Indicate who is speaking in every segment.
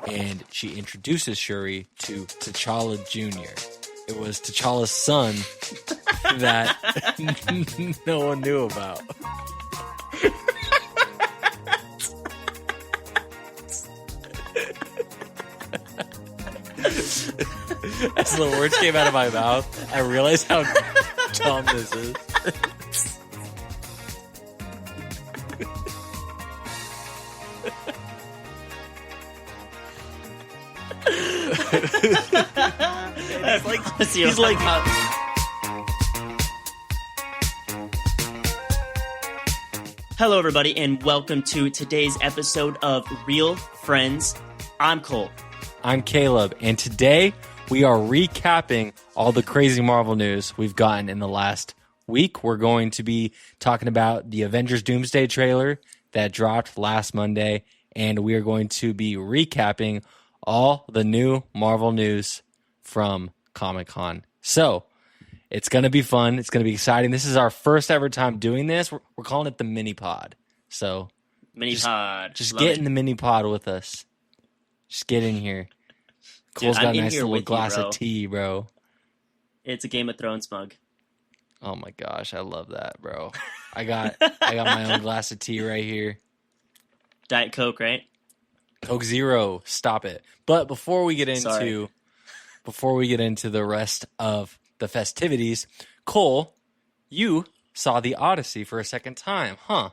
Speaker 1: and she introduces Shuri to T'Challa Jr. It was T'Challa's son that no one knew about. As the words came out of my mouth, I realized how dumb this is. He's like
Speaker 2: Hello, everybody, and welcome to today's episode of Real Friends. I'm Cole.
Speaker 1: I'm Caleb, and today we are recapping all the crazy Marvel news we've gotten in the last week. We're going to be talking about the Avengers Doomsday trailer that dropped last Monday, and we are going to be recapping all the new Marvel news from Comic-Con. So, it's going to be fun. It's going to be exciting. This is our first ever time doing this. We're calling it the mini pod. So, just get in the mini pod with us. Just get in here. Cole's got a nice little glass of tea, bro.
Speaker 2: It's a Game of Thrones mug.
Speaker 1: Oh my gosh, I love that, bro. I got my own glass of tea right here.
Speaker 2: Diet Coke, right?
Speaker 1: Coke Zero. Stop it. But before we get into the rest of the festivities, Cole, you saw the Odyssey for a second time, huh?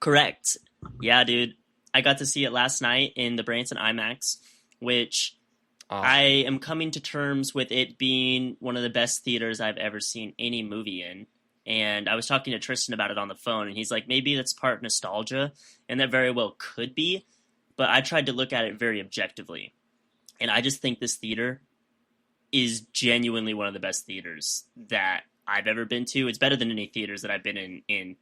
Speaker 2: Correct. Yeah, dude. I got to see it last night in the Branson IMAX, which I am coming to terms with it being one of the best theaters I've ever seen any movie in. And I was talking to Tristan about it on the phone, and he's like, maybe that's part nostalgia, and that very well could be. But I tried to look at it very objectively. And I just think this theater is genuinely one of the best theaters that I've ever been to. It's better than any theaters that I've been in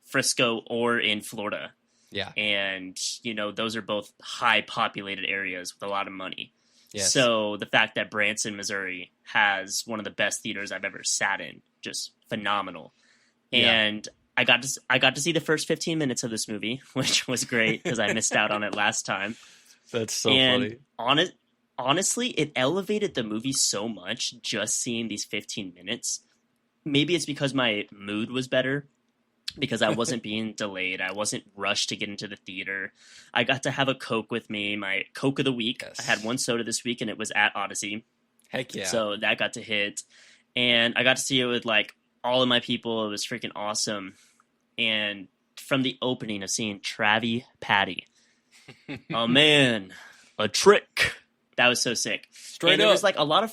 Speaker 2: Frisco or in Florida.
Speaker 1: Yeah.
Speaker 2: And, you know, those are both high populated areas with a lot of money.
Speaker 1: Yes.
Speaker 2: So the fact that Branson, Missouri has one of the best theaters I've ever sat in, just phenomenal. Yeah. And I got to see the first 15 minutes of this movie, which was great because I missed out on it last time.
Speaker 1: That's so funny.
Speaker 2: Honestly, it elevated the movie so much just seeing these 15 minutes. Maybe it's because my mood was better, because I wasn't being delayed. I wasn't rushed to get into the theater. I got to have a Coke with me, my Coke of the week. Yes. I had one soda this week, and it was at Odyssey.
Speaker 1: Heck yeah.
Speaker 2: So that got to hit. And I got to see it with, like, all of my people. It was freaking awesome. And from the opening of seeing Travi Patty, oh, man, a trick. That was so sick.
Speaker 1: Straight up.
Speaker 2: There was, like, a lot of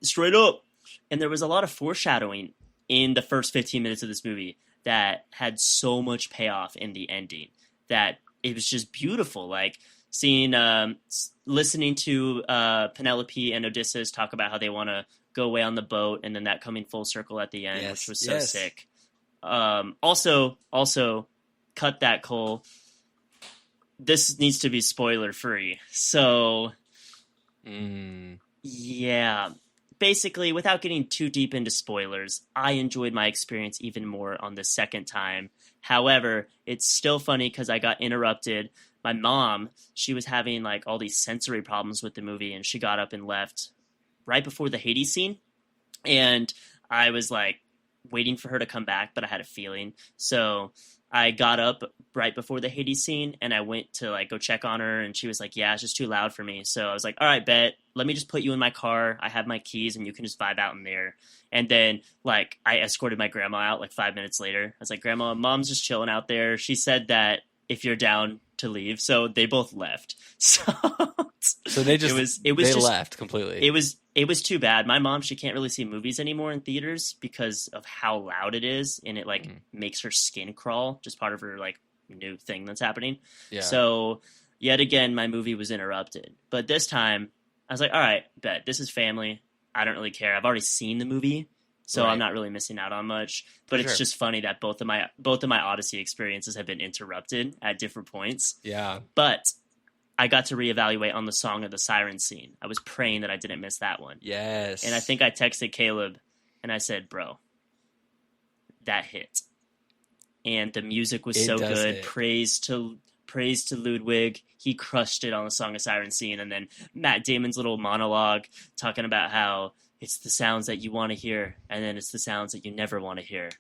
Speaker 2: straight up. And there was a lot of foreshadowing in the first 15 minutes of this movie that had so much payoff in the ending that it was just beautiful. Like seeing, listening to Penelope and Odysseus talk about how they want to go away on the boat, and then that coming full circle at the end, which was so sick. Also, cut that, Cole. This needs to be spoiler free. So, yeah. Basically, without getting too deep into spoilers, I enjoyed my experience even more on the second time. However, it's still funny because I got interrupted. My mom, she was having like all these sensory problems with the movie, and she got up and left right before the Hades scene. And I was like waiting for her to come back, but I had a feeling. So I got up right before the Hades scene, and I went to like go check on her, and she was like, yeah, it's just too loud for me. So I was like, all right, bet. Let me just put you in my car. I have my keys, and you can just vibe out in there. And then like I escorted my grandma out like 5 minutes later. I was like, Grandma, Mom's just chilling out there. She said that if you're down to leave. So they both left.
Speaker 1: So they just left completely.
Speaker 2: It was too bad. My mom, she can't really see movies anymore in theaters because of how loud it is, and it like makes her skin crawl, just part of her like new thing that's happening. Yeah. So yet again, my movie was interrupted. But this time I was like, all right, bet. This is family. I don't really care. I've already seen the movie, so I'm not really missing out on much. But it's just funny that both of my Odyssey experiences have been interrupted at different points.
Speaker 1: Yeah.
Speaker 2: But I got to reevaluate on the Song of the Siren scene. I was praying that I didn't miss that one.
Speaker 1: Yes.
Speaker 2: And I think I texted Caleb, and I said, bro, that hit. And the music was so good. Hit. Praise praise to Ludwig. He crushed it on the Song of Siren scene. And then Matt Damon's little monologue talking about how it's the sounds that you want to hear, and then it's the sounds that you never want to hear.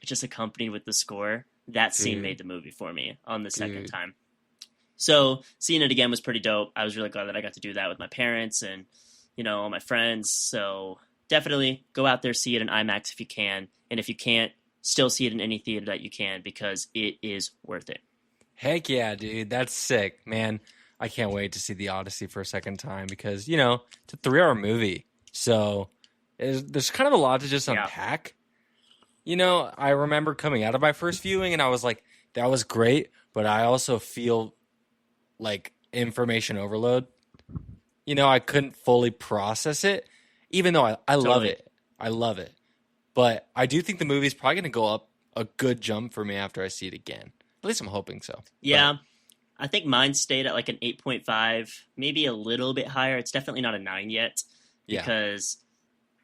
Speaker 2: Just accompanied with the score. That scene made the movie for me on the second time. So seeing it again was pretty dope. I was really glad that I got to do that with my parents and, all my friends. So definitely go out there, see it in IMAX if you can. And if you can't, still see it in any theater that you can, because it is worth it.
Speaker 1: Heck yeah, dude. That's sick, man. I can't wait to see The Odyssey for a second time because, it's a 3-hour movie. So there's kind of a lot to just unpack. I remember coming out of my first viewing and I was like, that was great, but I also feel like information overload. I couldn't fully process it, even though I love it. I love it. But I do think the movie's probably going to go up a good jump for me after I see it again. At least I'm hoping so.
Speaker 2: Yeah. But I think mine stayed at like an 8.5, maybe a little bit higher. It's definitely not a 9 yet because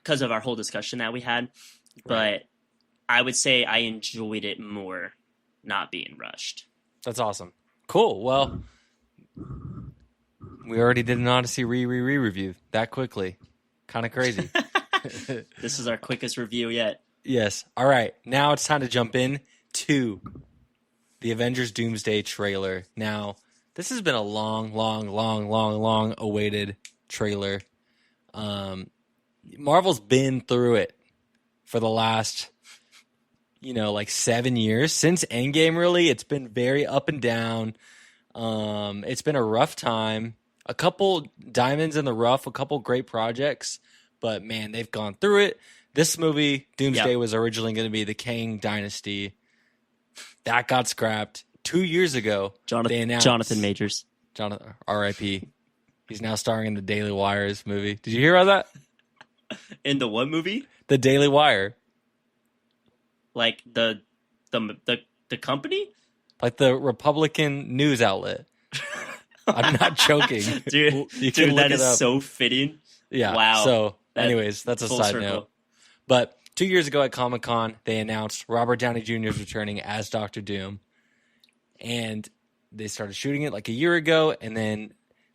Speaker 2: of our whole discussion that we had. But I would say I enjoyed it more not being rushed.
Speaker 1: That's awesome. Cool. Well, we already did an Odyssey review that quickly. Kind of crazy.
Speaker 2: This is our quickest review yet.
Speaker 1: Yes. All right. Now it's time to jump in to the Avengers Doomsday trailer. Now, this has been a long awaited trailer. Marvel's been through it for the last, 7 years. Since Endgame, really, it's been very up and down. It's been a rough time. A couple diamonds in the rough, a couple great projects. But, man, they've gone through it. This movie, Doomsday, was originally going to be the Kang Dynasty. That got scrapped 2 years ago.
Speaker 2: Jonathan Majors.
Speaker 1: R.I.P. He's now starring in the Daily Wire's movie. Did you hear about that?
Speaker 2: In the what movie?
Speaker 1: The Daily Wire.
Speaker 2: Like the company?
Speaker 1: Like the Republican news outlet. I'm not joking.
Speaker 2: Dude, that is so fitting.
Speaker 1: Yeah.
Speaker 2: Wow.
Speaker 1: So, anyways, that's a side note. But 2 years ago at Comic-Con, they announced Robert Downey Jr. is returning as Dr. Doom. And they started shooting it like a year ago, and then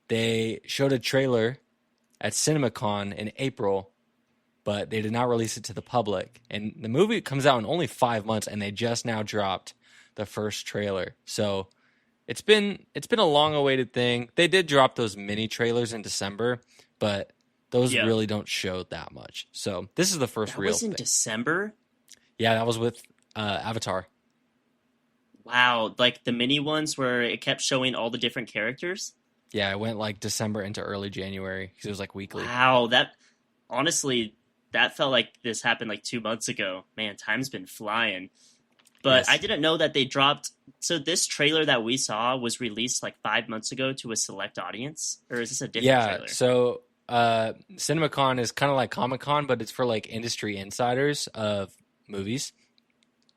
Speaker 1: they showed a trailer at CinemaCon in April, but they did not release it to the public. And the movie comes out in only 5 months, and they just now dropped the first trailer. So it's been a long-awaited thing. They did drop those mini trailers in December, but those really don't show that much. So this is the first real thing.
Speaker 2: That was in December?
Speaker 1: Yeah, that was with Avatar.
Speaker 2: Wow, like the mini ones where it kept showing all the different characters?
Speaker 1: Yeah, it went like December into early January because it was like weekly.
Speaker 2: Wow, honestly, that felt like this happened like 2 months ago. Man, time's been flying. But I didn't know that they dropped... So this trailer that we saw was released like 5 months ago to a select audience? Or is this a different trailer?
Speaker 1: Yeah, so CinemaCon is kind of like Comic-Con, but it's for like industry insiders of movies.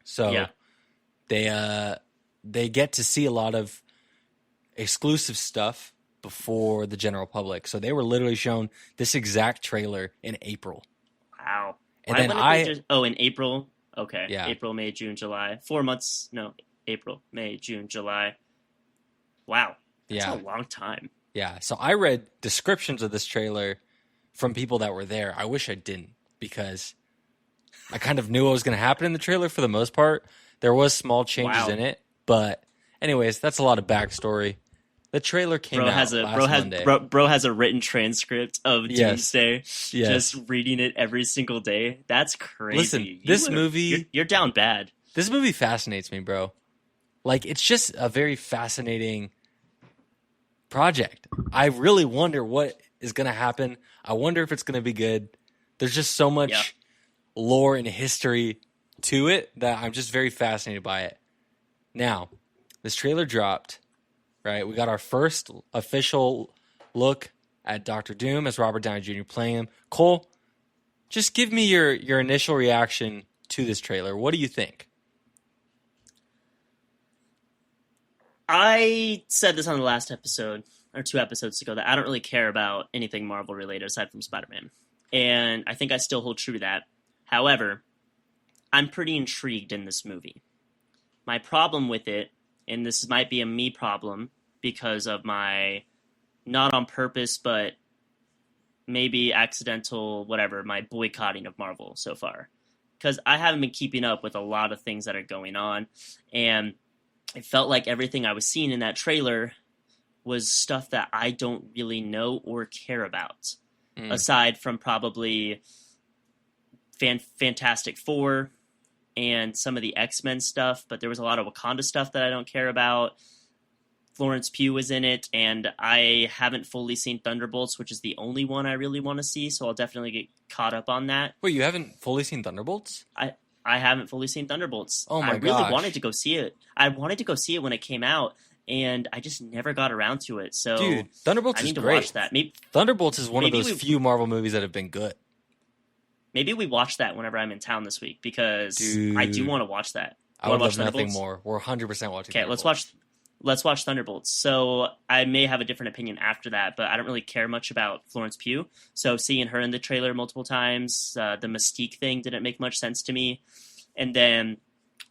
Speaker 1: So they get to see a lot of exclusive stuff before the general public. So they were literally shown this exact trailer in April.
Speaker 2: Wow.
Speaker 1: And
Speaker 2: in April. Okay.
Speaker 1: Yeah.
Speaker 2: April, May, June, July. 4 months. No, April, May, June, July. Wow. That's a long time.
Speaker 1: Yeah. So I read descriptions of this trailer from people that were there. I wish I didn't, because I kind of knew what was going to happen in the trailer for the most part. There was small changes in it, but anyways, that's a lot of backstory. The trailer came out last Monday.
Speaker 2: Bro has a written transcript of Doomsday,
Speaker 1: Yes.
Speaker 2: just reading it every single day. That's crazy.
Speaker 1: Listen, this movie...
Speaker 2: You're down bad.
Speaker 1: This movie fascinates me, bro. Like, it's just a very fascinating project. I really wonder what is going to happen. I wonder if it's going to be good. There's just so much lore and history to it that I'm just very fascinated by it. Now, this trailer dropped, right? We got our first official look at Dr. Doom as Robert Downey Jr. playing him. Cole, just give me your initial reaction to this trailer. What do you think?
Speaker 2: I said this on the last episode, or 2 episodes ago, that I don't really care about anything Marvel related aside from Spider-Man. And I think I still hold true to that. However, I'm pretty intrigued in this movie. My problem with it and this might be a me problem because of my not on purpose, but maybe accidental, whatever, my boycotting of Marvel so far. Because I haven't been keeping up with a lot of things that are going on, and it felt like everything I was seeing in that trailer was stuff that I don't really know or care about, aside from probably Fantastic Four and some of the X-Men stuff, but there was a lot of Wakanda stuff that I don't care about. Florence Pugh was in it, and I haven't fully seen Thunderbolts, which is the only one I really want to see, so I'll definitely get caught up on that.
Speaker 1: Wait, you haven't fully seen Thunderbolts?
Speaker 2: I haven't fully seen Thunderbolts.
Speaker 1: Oh my
Speaker 2: I really
Speaker 1: gosh.
Speaker 2: wanted to go see it. I wanted to go see it when it came out, and I just never got around to it. So
Speaker 1: Dude, Thunderbolts
Speaker 2: I
Speaker 1: is
Speaker 2: need to
Speaker 1: great.
Speaker 2: watch that.
Speaker 1: Thunderbolts is one of
Speaker 2: maybe
Speaker 1: those few Marvel movies that have been good.
Speaker 2: Maybe we watch that whenever I'm in town this week, because
Speaker 1: Dude.
Speaker 2: I do want to watch that.
Speaker 1: I would love nothing more. We're 100% watching.
Speaker 2: Okay, let's watch Thunderbolts. So I may have a different opinion after that, but I don't really care much about Florence Pugh. So seeing her in the trailer multiple times, the Mystique thing didn't make much sense to me. And then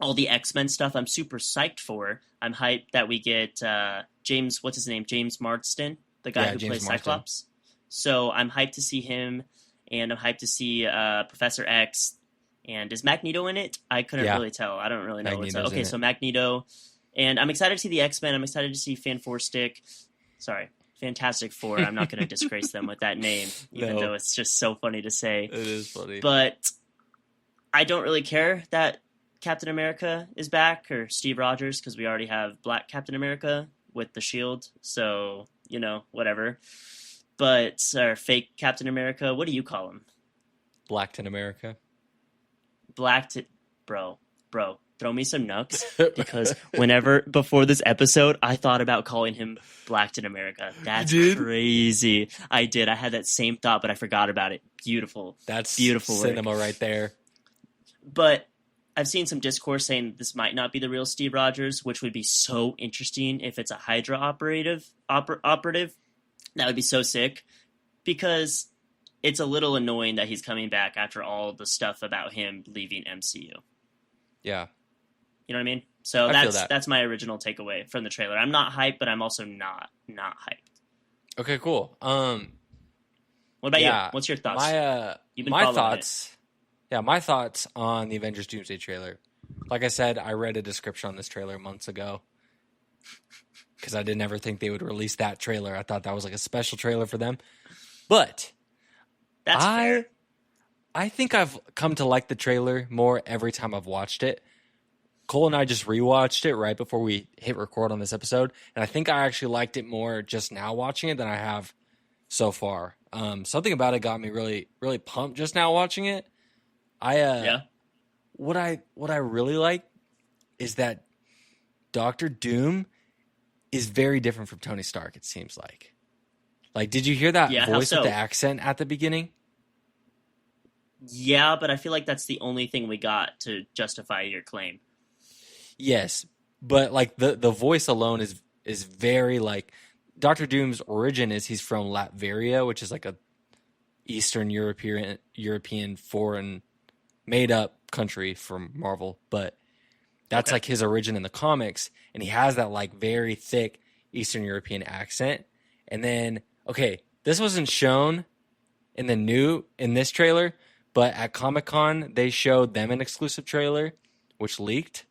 Speaker 2: all the X-Men stuff I'm super psyched for. I'm hyped that we get James Marsden, the guy who plays Cyclops. So I'm hyped to see him, and I'm hyped to see Professor X. And is Magneto in it? I couldn't really tell. I don't really know. Okay, so Magneto. And I'm excited to see the X-Men. I'm excited to see Fantastic Four. I'm not going to disgrace them with that name, even though it's just so funny to say.
Speaker 1: It is funny.
Speaker 2: But I don't really care that Captain America is back, or Steve Rogers, because we already have Black Captain America with the shield. So, whatever. But our fake Captain America, what do you call him?
Speaker 1: Blackton America.
Speaker 2: Bro, throw me some nucks, because before this episode, I thought about calling him Blackton America. That's crazy. I did. I had that same thought, but I forgot about it. Beautiful.
Speaker 1: That's
Speaker 2: beautiful
Speaker 1: cinema
Speaker 2: work
Speaker 1: right there.
Speaker 2: But I've seen some discourse saying this might not be the real Steve Rogers, which would be so interesting if it's a Hydra operative. That would be so sick, because it's a little annoying that he's coming back after all the stuff about him leaving MCU.
Speaker 1: Yeah.
Speaker 2: You know what I mean? So that's my original takeaway from the trailer. I'm not hyped, but I'm also not hyped.
Speaker 1: Okay, cool.
Speaker 2: What about you? What's your thoughts?
Speaker 1: My thoughts on the Avengers Doomsday trailer. Like I said, I read a description on this trailer months ago, because I didn't ever think they would release that trailer. I thought that was like a special trailer for them. But
Speaker 2: that's fair.
Speaker 1: I think I've come to like the trailer more every time I've watched it. Cole and I just rewatched it right before we hit record on this episode, and I think I actually liked it more just now watching it than I have so far. Something about it got me really, really pumped just now watching it. What I really like is that Dr. Doom is very different from Tony Stark, it seems like. Like, did you hear that voice with the accent at the beginning?
Speaker 2: Yeah, but I feel like that's the only thing we got to justify your claim.
Speaker 1: Yes, but like the voice alone is very like Dr. Doom's origin is he's from Latveria, which is like a Eastern European foreign made up country from Marvel, but that's like his origin in the comics, and he has that like very thick Eastern European accent. And then this wasn't shown in this trailer, but at Comic-Con they showed them an exclusive trailer which leaked.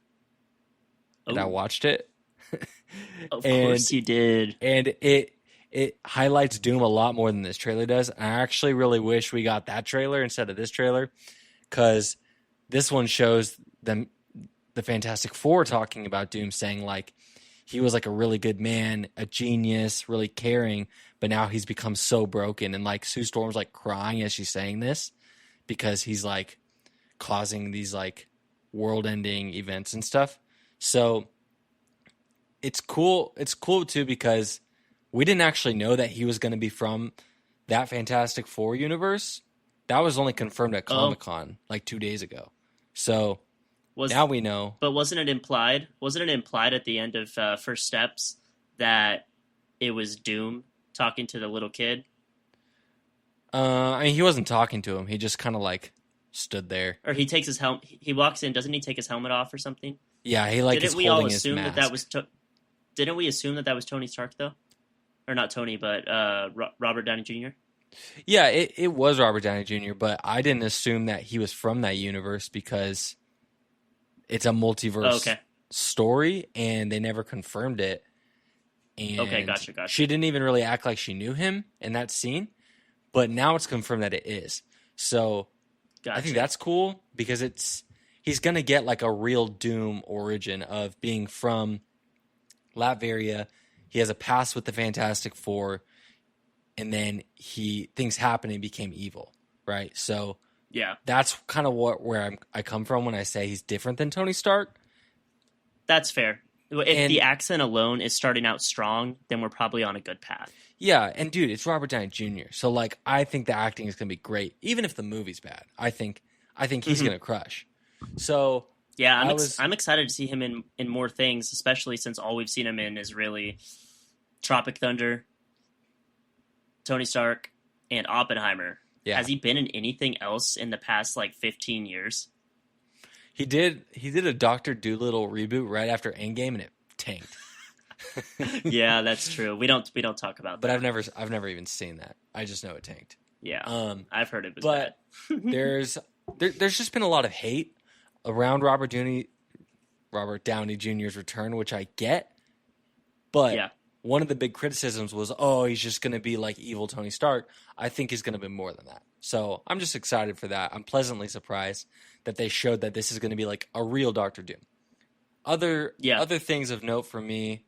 Speaker 1: And I watched it.
Speaker 2: Of course you did.
Speaker 1: And it highlights Doom a lot more than this trailer does. I actually really wish we got that trailer instead of this trailer, because this one shows them the Fantastic Four talking about Doom, saying like he was like a really good man, a genius, really caring, but now he's become so broken. And like Sue Storm's like crying as she's saying this, because he's like causing these like world-ending events and stuff. So it's cool. It's cool too, because we didn't actually know that he was going to be from that Fantastic Four universe. That was only confirmed at Comic-Con like 2 days ago. So now we know.
Speaker 2: But wasn't it implied? Wasn't it implied at the end of First Steps that it was Doom talking to the little kid?
Speaker 1: I mean, he wasn't talking to him. He just kind of like stood there.
Speaker 2: Or he takes his helmet. He walks in. Doesn't he take his helmet off or something?
Speaker 1: Yeah, he like is
Speaker 2: Didn't we all
Speaker 1: holding his
Speaker 2: assume that that
Speaker 1: mask.
Speaker 2: was? Didn't we assume that that was Tony Stark though, or not Tony, but Robert Downey Jr.?
Speaker 1: Yeah, it was Robert Downey Jr., but I didn't assume that he was from that universe because it's a
Speaker 2: Oh,
Speaker 1: multiverse
Speaker 2: okay.
Speaker 1: story and they never confirmed it.
Speaker 2: Okay,
Speaker 1: And
Speaker 2: gotcha, gotcha.
Speaker 1: she didn't even really act like she knew him in that scene, but now it's confirmed that it is. So I think
Speaker 2: Gotcha.
Speaker 1: that's cool because he's gonna get like a real Doom origin of being from Latveria. He has a past with the Fantastic Four, and then things happened and became evil, right? So
Speaker 2: Yeah,
Speaker 1: that's kind of where I come from when I say he's different than Tony Stark.
Speaker 2: that's fair. If
Speaker 1: And
Speaker 2: the accent alone is starting out strong, then we're probably on a good path.
Speaker 1: yeah, and dude, it's Robert Downey Jr. So like, I think the acting is gonna be great, even if the movie's bad. I think he's
Speaker 2: Mhm.
Speaker 1: gonna crush. So
Speaker 2: Yeah,
Speaker 1: I was
Speaker 2: I'm excited to see him in more things, especially since all we've seen him in is really Tropic Thunder, Tony Stark, and Oppenheimer.
Speaker 1: yeah,
Speaker 2: Has he been in anything else in the past like 15 years?
Speaker 1: he did a Doctor Doolittle reboot right after Endgame, and it tanked.
Speaker 2: Yeah, that's true. We don't talk about
Speaker 1: But
Speaker 2: that.
Speaker 1: I've never even seen that. I just know it tanked.
Speaker 2: Yeah,
Speaker 1: Um,
Speaker 2: I've heard it was
Speaker 1: but
Speaker 2: bad.
Speaker 1: there's just been a lot of hate around Robert Downey Jr.'s return, which I get. But
Speaker 2: Yeah,
Speaker 1: one of the big criticisms was, oh, he's just going to be like evil Tony Stark. I think he's going to be more than that. So I'm just excited for that. I'm pleasantly surprised that they showed that this is going to be like a real Doctor Doom.
Speaker 2: yeah.
Speaker 1: Other things of note for me,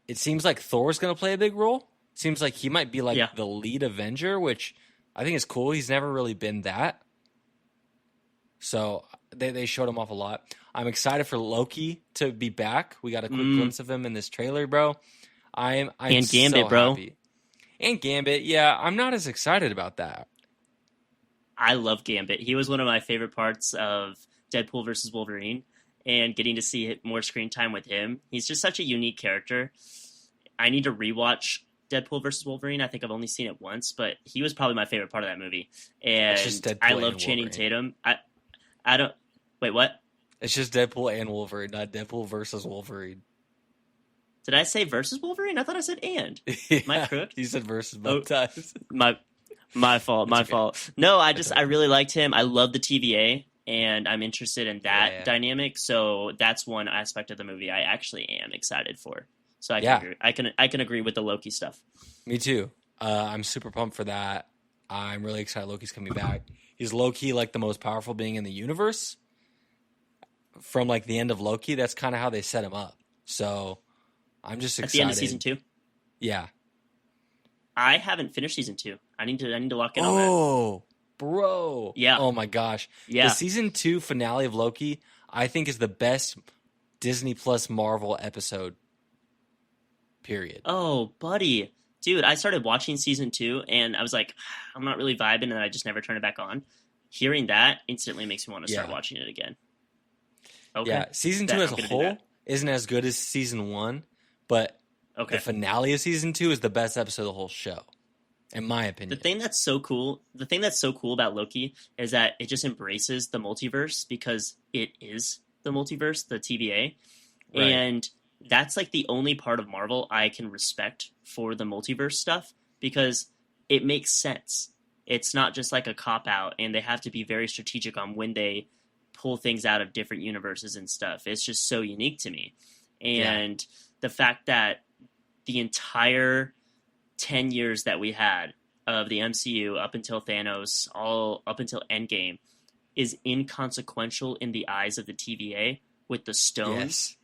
Speaker 1: it seems like Thor's going to play a big role. Seems like he might be like
Speaker 2: Yeah.
Speaker 1: the lead Avenger, which I think is cool. He's never really been that. So they showed him off a lot. I'm excited for Loki to be back. We got a quick glimpse of him in this trailer, bro. I'm
Speaker 2: And Gambit,
Speaker 1: so
Speaker 2: bro.
Speaker 1: happy. And Gambit, yeah, I'm not as excited about that.
Speaker 2: I love Gambit. He was one of my favorite parts of Deadpool versus Wolverine, and getting to see more screen time with him. He's just such a unique character. I need to rewatch Deadpool versus Wolverine. I think I've only seen it once, but he was probably my favorite part of that movie.
Speaker 1: It's just
Speaker 2: And
Speaker 1: Deadpool
Speaker 2: I love
Speaker 1: and
Speaker 2: Channing
Speaker 1: Wolverine.
Speaker 2: Tatum. I don't wait. What
Speaker 1: It's just Deadpool and Wolverine, not Deadpool versus Wolverine.
Speaker 2: did I say versus Wolverine? I thought I said and.
Speaker 1: Yeah,
Speaker 2: Am I crook?
Speaker 1: you said versus
Speaker 2: Oh,
Speaker 1: both times.
Speaker 2: my fault. My
Speaker 1: okay.
Speaker 2: fault. No,
Speaker 1: That's
Speaker 2: I
Speaker 1: okay.
Speaker 2: really liked him. I love the TVA, and I'm interested in that
Speaker 1: Yeah.
Speaker 2: dynamic. So that's one aspect of the movie I actually am excited for. So I can
Speaker 1: Yeah.
Speaker 2: agree. I can agree with the Loki stuff.
Speaker 1: Me too. I'm super pumped for that. I'm really excited Loki's coming back. He's low-key like the most powerful being in the universe. From like the end of Loki, that's kind of how they set him up. So I'm just
Speaker 2: At
Speaker 1: excited.
Speaker 2: the end of season 2,
Speaker 1: Yeah.
Speaker 2: I haven't finished season 2. I need to lock in on that.
Speaker 1: Oh, bro.
Speaker 2: Yeah.
Speaker 1: Oh my gosh.
Speaker 2: Yeah.
Speaker 1: The season 2 finale of Loki, I think, is the best Disney Plus Marvel episode. Period.
Speaker 2: Oh, buddy. Dude, I started watching season 2 and I was like, I'm not really vibing, and I just never turned it back on. Hearing that instantly makes me want to start
Speaker 1: Yeah.
Speaker 2: watching it again. Okay.
Speaker 1: Yeah. Season 2
Speaker 2: That-
Speaker 1: as
Speaker 2: I'm
Speaker 1: a
Speaker 2: gonna do
Speaker 1: whole
Speaker 2: that.
Speaker 1: isn't as good as season 1, but
Speaker 2: Okay.
Speaker 1: the finale of season 2 is the best episode of the whole show, in my
Speaker 2: The
Speaker 1: opinion.
Speaker 2: thing that's so cool about Loki is that it just embraces the multiverse because it is the multiverse, the TVA.
Speaker 1: Right.
Speaker 2: And that's like the only part of Marvel I can respect for the multiverse stuff because it makes sense. It's not just like a cop out, and they have to be very strategic on when they pull things out of different universes and stuff. It's just so unique to me. And the fact that the entire 10 years that we had of the MCU up until Thanos, all up until Endgame, is inconsequential in the eyes of the TVA with the stones.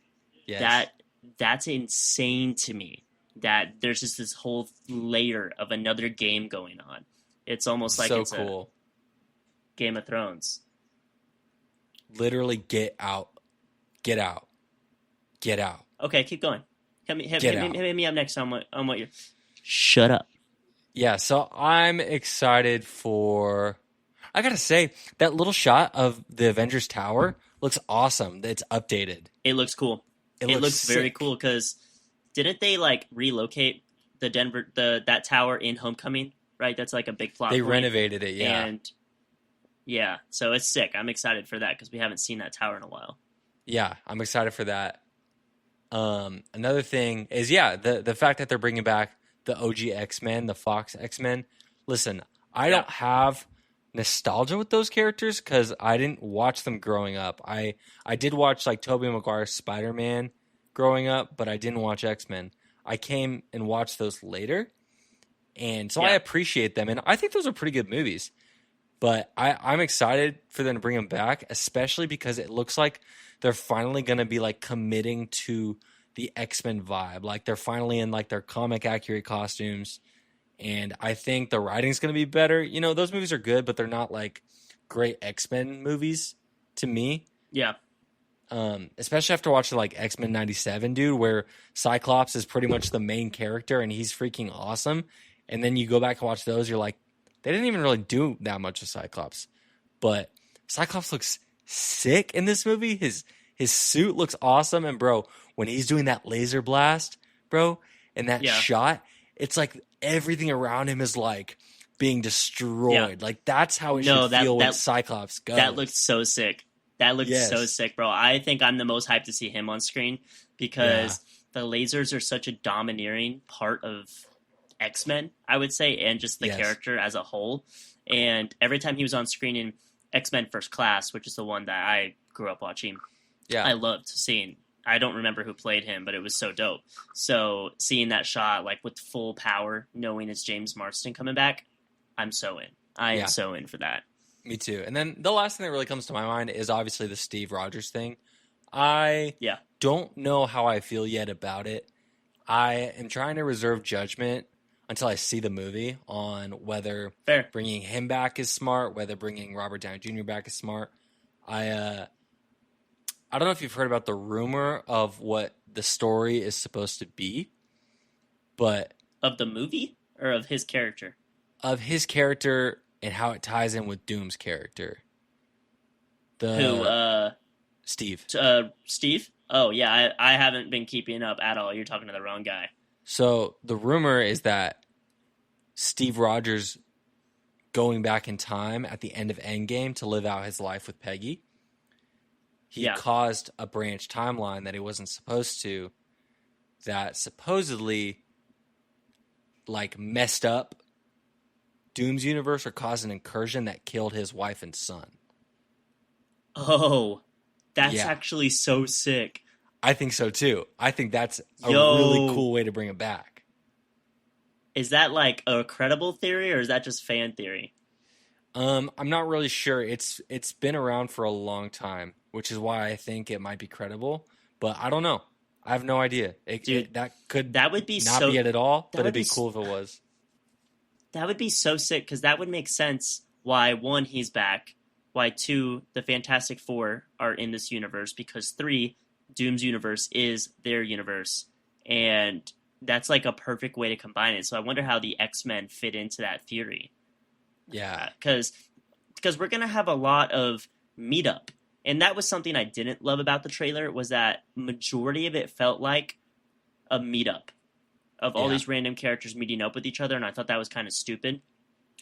Speaker 1: Yes.
Speaker 2: That's insane to me. That there's just this whole layer of another game going on. It's almost like
Speaker 1: so
Speaker 2: it's
Speaker 1: cool.
Speaker 2: a Game of Thrones.
Speaker 1: Literally get out. Get out. Get out.
Speaker 2: Okay, keep going. Hit
Speaker 1: Get out.
Speaker 2: me up next on what you're. Shut up.
Speaker 1: Yeah, so I'm excited for. I gotta say, that little shot of the Avengers Tower looks awesome. It's updated.
Speaker 2: It looks cool.
Speaker 1: It
Speaker 2: It looks very
Speaker 1: sick.
Speaker 2: cool because didn't they like relocate that tower in Homecoming? Right, that's like a big plot
Speaker 1: They
Speaker 2: point.
Speaker 1: renovated it, yeah.
Speaker 2: And yeah, so it's sick. I'm excited for that because we haven't seen that tower in a while.
Speaker 1: Yeah, I'm excited for that. Another thing is, the fact that they're bringing back the OG X-Men, the Fox X-Men. Listen, I
Speaker 2: Yeah.
Speaker 1: don't have nostalgia with those characters because I didn't watch them growing up. I did watch like Tobey Maguire's Spider-Man growing up, but I didn't watch X-Men. I came and watched those later, and so I
Speaker 2: Yeah.
Speaker 1: appreciate them, and I think those are pretty good movies. But I'm excited for them to bring them back, especially because it looks like they're finally going to be like committing to the X-Men vibe. Like they're finally in like their comic accurate costumes. And I think the writing's going to be better. You know, those movies are good, but they're not like great X-Men movies to me.
Speaker 2: Yeah.
Speaker 1: Especially after watching like X-Men 97, dude, where Cyclops is pretty much the main character and he's freaking awesome. And then you go back and watch those, you're like, they didn't even really do that much of Cyclops. But Cyclops looks sick in this movie. His suit looks awesome. And bro, when he's doing that laser blast, bro, and that shot, it's like everything around him is like being destroyed. Like that's how it should feel when Cyclops goes.
Speaker 2: That looked so sick. That looked so sick, bro. I think I'm the most hyped to see him on screen because the lasers are such a domineering part of X-Men, I would say, and just the character as a whole. And every time he was on screen in X-Men First Class, which is the one that I grew up watching, I loved seeing. I don't remember who played him, but it was so dope. So seeing that shot, like with full power, knowing it's James Marsden coming back, I'm so in. I am so in for that.
Speaker 1: Me too. And then the last thing that really comes to my mind is obviously the Steve Rogers thing. I don't know how I feel yet about it. I am trying to reserve judgment until I see the movie on whether bringing him back is smart, whether bringing Robert Downey Jr. back is smart. I don't know if you've heard about the rumor of what the story is supposed to be, but
Speaker 2: of the movie or of his character?
Speaker 1: Of his character and how it ties in with Doom's character. Steve.
Speaker 2: Steve? Oh, yeah, I haven't been keeping up at all. You're talking to the wrong guy.
Speaker 1: So the rumor is that Steve Rogers going back in time at the end of Endgame to live out his life with Peggy. He caused a branch timeline that he wasn't supposed to, that supposedly like messed up Doom's universe or caused an incursion that killed his wife and son.
Speaker 2: Oh, that's actually so sick.
Speaker 1: I think so too. I think that's a really cool way to bring it back.
Speaker 2: Is that like a credible theory or is that just fan theory?
Speaker 1: I'm not really sure. It's been around for a long time, which is why I think it might be credible. But I don't know. I have no idea. That would be not be it at all, but it'd be cool if it was.
Speaker 2: That would be so sick because that would make sense why, one, he's back, why, two, the Fantastic Four are in this universe, because three, Doom's universe is their universe. And that's like a perfect way to combine it. So I wonder how the X-Men fit into that theory.
Speaker 1: Yeah.
Speaker 2: Because we're going to have a lot of meetup. And that was something I didn't love about the trailer, was that majority of it felt like a meetup of all these random characters meeting up with each other. And I thought that was kind of stupid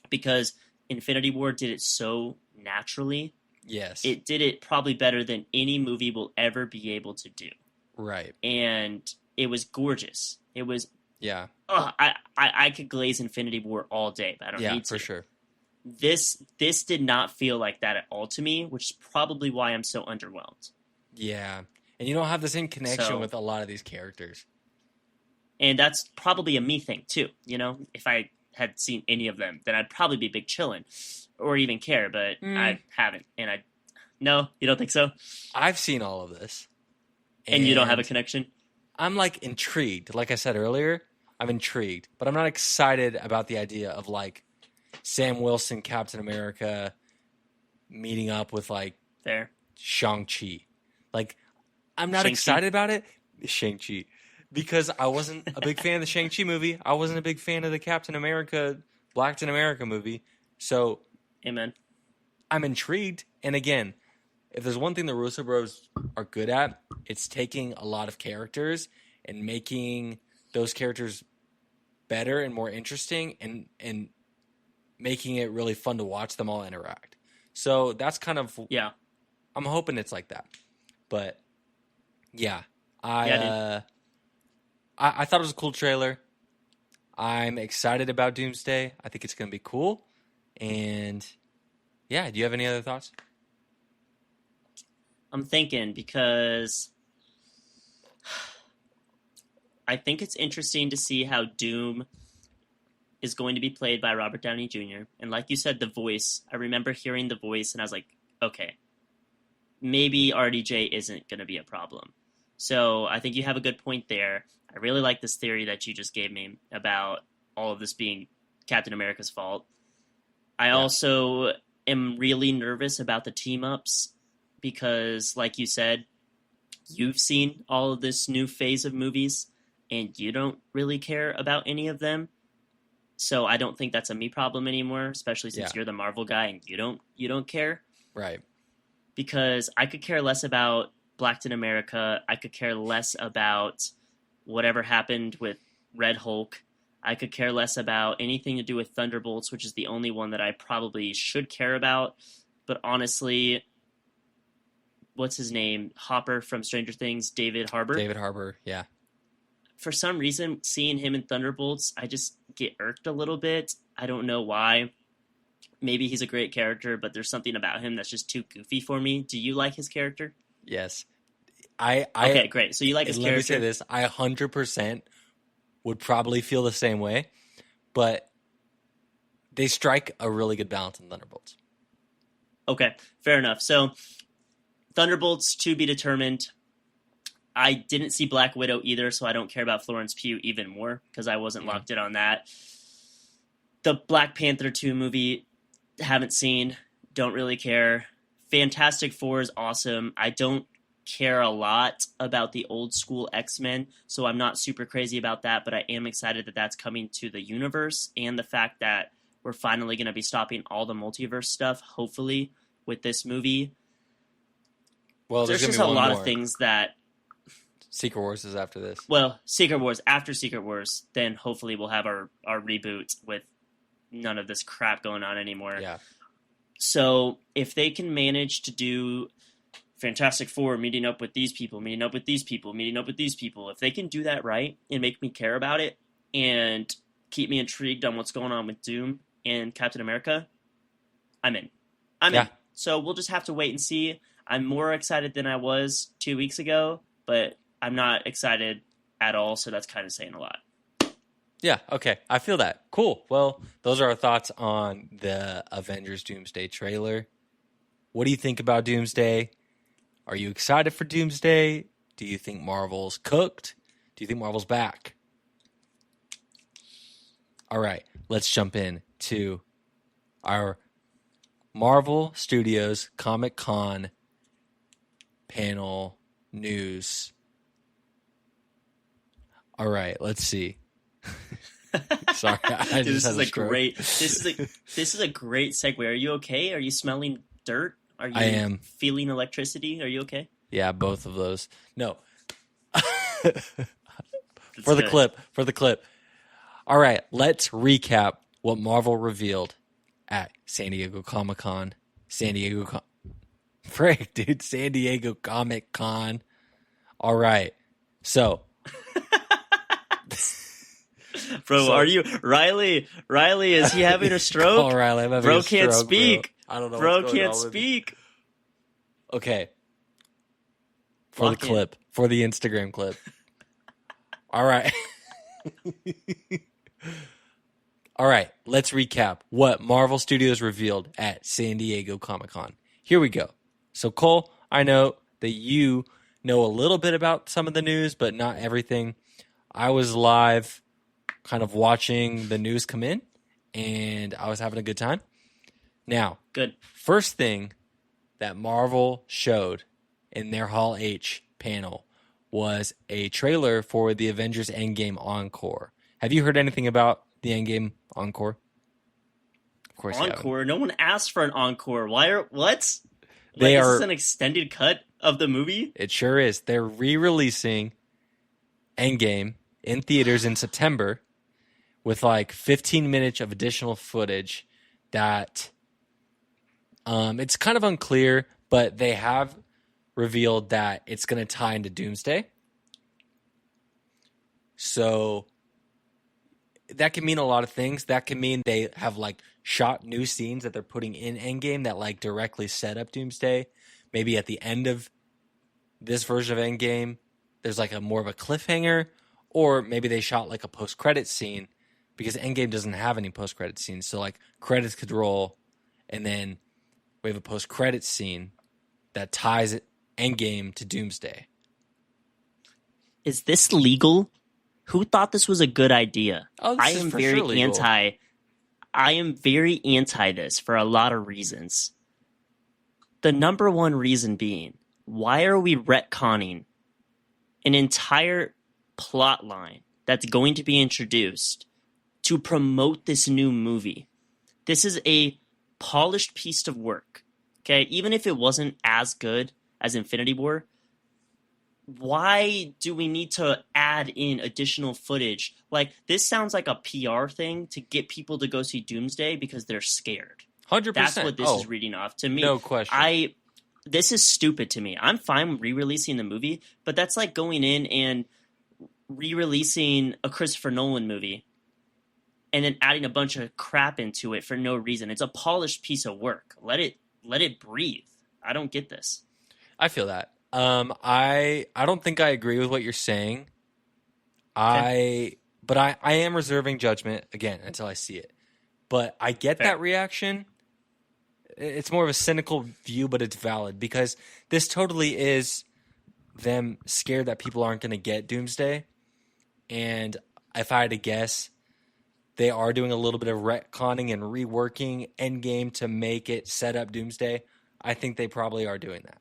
Speaker 2: because Infinity War did it so naturally.
Speaker 1: Yes.
Speaker 2: It did it probably better than any movie will ever be able to do.
Speaker 1: Right.
Speaker 2: And it was gorgeous. It was...
Speaker 1: Yeah.
Speaker 2: Oh, I could glaze Infinity War all day, but I don't need to.
Speaker 1: Yeah, for sure.
Speaker 2: This did not feel like that at all to me, which is probably why I'm so underwhelmed.
Speaker 1: Yeah. And you don't have the same connection with a lot of these characters.
Speaker 2: And that's probably a me thing, too. You know, if I had seen any of them, then I'd probably be big chillin' or even care, but I haven't. And no, you don't think so?
Speaker 1: I've seen all of this.
Speaker 2: And you don't have a connection?
Speaker 1: I'm, like, intrigued. Like I said earlier, I'm intrigued. But I'm not excited about the idea of, like, Sam Wilson, Captain America, meeting up with, like, Shang-Chi. Like, I'm not excited about it. Shang-Chi. Because I wasn't a big fan of the Shang-Chi movie. I wasn't a big fan of the Captain America movie. So,
Speaker 2: amen.
Speaker 1: I'm intrigued. And again, if there's one thing the Russo Bros are good at, it's taking a lot of characters and making those characters better and more interesting and making it really fun to watch them all interact. So that's kind of...
Speaker 2: Yeah.
Speaker 1: I'm hoping it's like that. But Yeah.
Speaker 2: Yeah,
Speaker 1: I thought it was a cool trailer. I'm excited about Doomsday. I think it's going to be cool. And yeah, do you have any other thoughts?
Speaker 2: I'm thinking because I think it's interesting to see how Doom is going to be played by Robert Downey Jr. And like you said, the voice, I remember hearing the voice and I was like, okay, maybe RDJ isn't going to be a problem. So I think you have a good point there. I really like this theory that you just gave me about all of this being Captain America's fault. I
Speaker 1: Yeah.
Speaker 2: also am really nervous about the team ups because, like you said, you've seen all of this new phase of movies and you don't really care about any of them. So I don't think that's a me problem anymore, especially since
Speaker 1: Yeah.
Speaker 2: you're the Marvel guy and you don't care.
Speaker 1: Right.
Speaker 2: Because I could care less about Blackton America. I could care less about whatever happened with Red Hulk. I could care less about anything to do with Thunderbolts, which is the only one that I probably should care about. But honestly, what's his name? Hopper from Stranger Things, David Harbour.
Speaker 1: David Harbour, yeah.
Speaker 2: For some reason, seeing him in Thunderbolts, I just get irked a little bit. I don't know why. Maybe he's a great character, but there's something about him that's just too goofy for me. Do you like his character?
Speaker 1: Yes.
Speaker 2: Okay, great. So you like his
Speaker 1: let
Speaker 2: character.
Speaker 1: me say this. I 100% would probably feel the same way, but they strike a really good balance in Thunderbolts.
Speaker 2: Okay, fair enough. So Thunderbolts to be determined. I didn't see Black Widow either, so I don't care about Florence Pugh even more because I wasn't locked in on that. The Black Panther 2 movie, haven't seen, don't really care. Fantastic Four is awesome. I don't care a lot about the old school X-Men, so I'm not super crazy about that, but I am excited that that's coming to the universe and the fact that we're finally going to be stopping all the multiverse stuff, hopefully, with this movie.
Speaker 1: Well,
Speaker 2: There's
Speaker 1: gonna
Speaker 2: just
Speaker 1: be
Speaker 2: a
Speaker 1: one
Speaker 2: lot
Speaker 1: more.
Speaker 2: of things that...
Speaker 1: Secret Wars is after this.
Speaker 2: Well, Secret Wars, after Secret Wars, then hopefully we'll have our reboot with none of this crap going on anymore.
Speaker 1: Yeah.
Speaker 2: So if they can manage to do Fantastic Four meeting up with these people, meeting up with these people, meeting up with these people, if they can do that right and make me care about it and keep me intrigued on what's going on with Doom and Captain America, I'm in. I'm in. So we'll just have to wait and see. I'm more excited than I was 2 weeks ago, but I'm not excited at all, so that's kind of saying a lot.
Speaker 1: Yeah, okay. I feel that. Cool. Well, those are our thoughts on the Avengers Doomsday trailer. What do you think about Doomsday? Are you excited for Doomsday? Do you think Marvel's cooked? Do you think Marvel's back? All right, let's jump in to our Marvel Studios Comic-Con panel news. All right, let's see. Sorry, I just had a stroke.
Speaker 2: This is a great segue. Are you okay? Are you smelling dirt? Are you
Speaker 1: I am.
Speaker 2: Feeling electricity? Are you okay?
Speaker 1: Yeah, both of those. No.
Speaker 2: That's
Speaker 1: For the
Speaker 2: good.
Speaker 1: clip. All right, let's recap what Marvel revealed at San Diego Comic-Con. San Diego Comic-Con. All right. So,
Speaker 2: bro, are you Riley? Riley, is he having a stroke?
Speaker 1: Oh, Riley, I'm having
Speaker 2: bro
Speaker 1: a stroke,
Speaker 2: can't speak.
Speaker 1: Bro. I don't know.
Speaker 2: Bro
Speaker 1: what's going
Speaker 2: can't
Speaker 1: on with me.
Speaker 2: speak.
Speaker 1: Okay. For
Speaker 2: Lock
Speaker 1: the
Speaker 2: in.
Speaker 1: clip, for the Instagram clip. All right. All right, let's recap what Marvel Studios revealed at San Diego Comic-Con. Here we go. So, Cole, I know that you know a little bit about some of the news, but not everything. I was live kind of watching the news come in, and I was having a good time. Now,
Speaker 2: Good.
Speaker 1: first thing that Marvel showed in their Hall H panel was a trailer for the Avengers Endgame Encore. Have you heard anything about the Endgame Encore? Of course you haven't.
Speaker 2: Encore. No one asked for an encore. What?
Speaker 1: They
Speaker 2: Is
Speaker 1: are-
Speaker 2: this an extended cut of the movie?
Speaker 1: It sure is. They're re-releasing Endgame in theaters in September with like 15 minutes of additional footage that it's kind of unclear, but they have revealed that it's going to tie into Doomsday. So that can mean a lot of things. That can mean they have like shot new scenes that they're putting in Endgame that like directly set up Doomsday. Maybe at the end of this version of Endgame, there's like a more of a cliffhanger, or maybe they shot like a post-credit scene because Endgame doesn't have any post-credit scenes. So like credits could roll, and then we have a post-credit scene that ties Endgame to Doomsday.
Speaker 2: Is this legal? Who thought this was a good idea?
Speaker 1: Oh, this is for sure legal.
Speaker 2: I am very anti this for a lot of reasons. The number one reason being, why are we retconning an entire plot line that's going to be introduced to promote this new movie? This is a polished piece of work. Okay, even if it wasn't as good as Infinity War, why do we need to add in additional footage? Like, this sounds like a PR thing to get people to go see Doomsday because they're scared.
Speaker 1: 100%.
Speaker 2: That's what this is reading off to me.
Speaker 1: No question.
Speaker 2: This is stupid to me. I'm fine re-releasing the movie, but that's like going in and re-releasing a Christopher Nolan movie and then adding a bunch of crap into it for no reason. It's a polished piece of work. Let it breathe. I don't get this.
Speaker 1: I feel that. I don't think I agree with what you're saying.
Speaker 2: Okay.
Speaker 1: But I am reserving judgment again until I see it. But I get that reaction. It's more of a cynical view, but it's valid because this totally is them scared that people aren't going to get Doomsday. And if I had to guess, they are doing a little bit of retconning and reworking Endgame to make it set up Doomsday. I think they probably are doing that.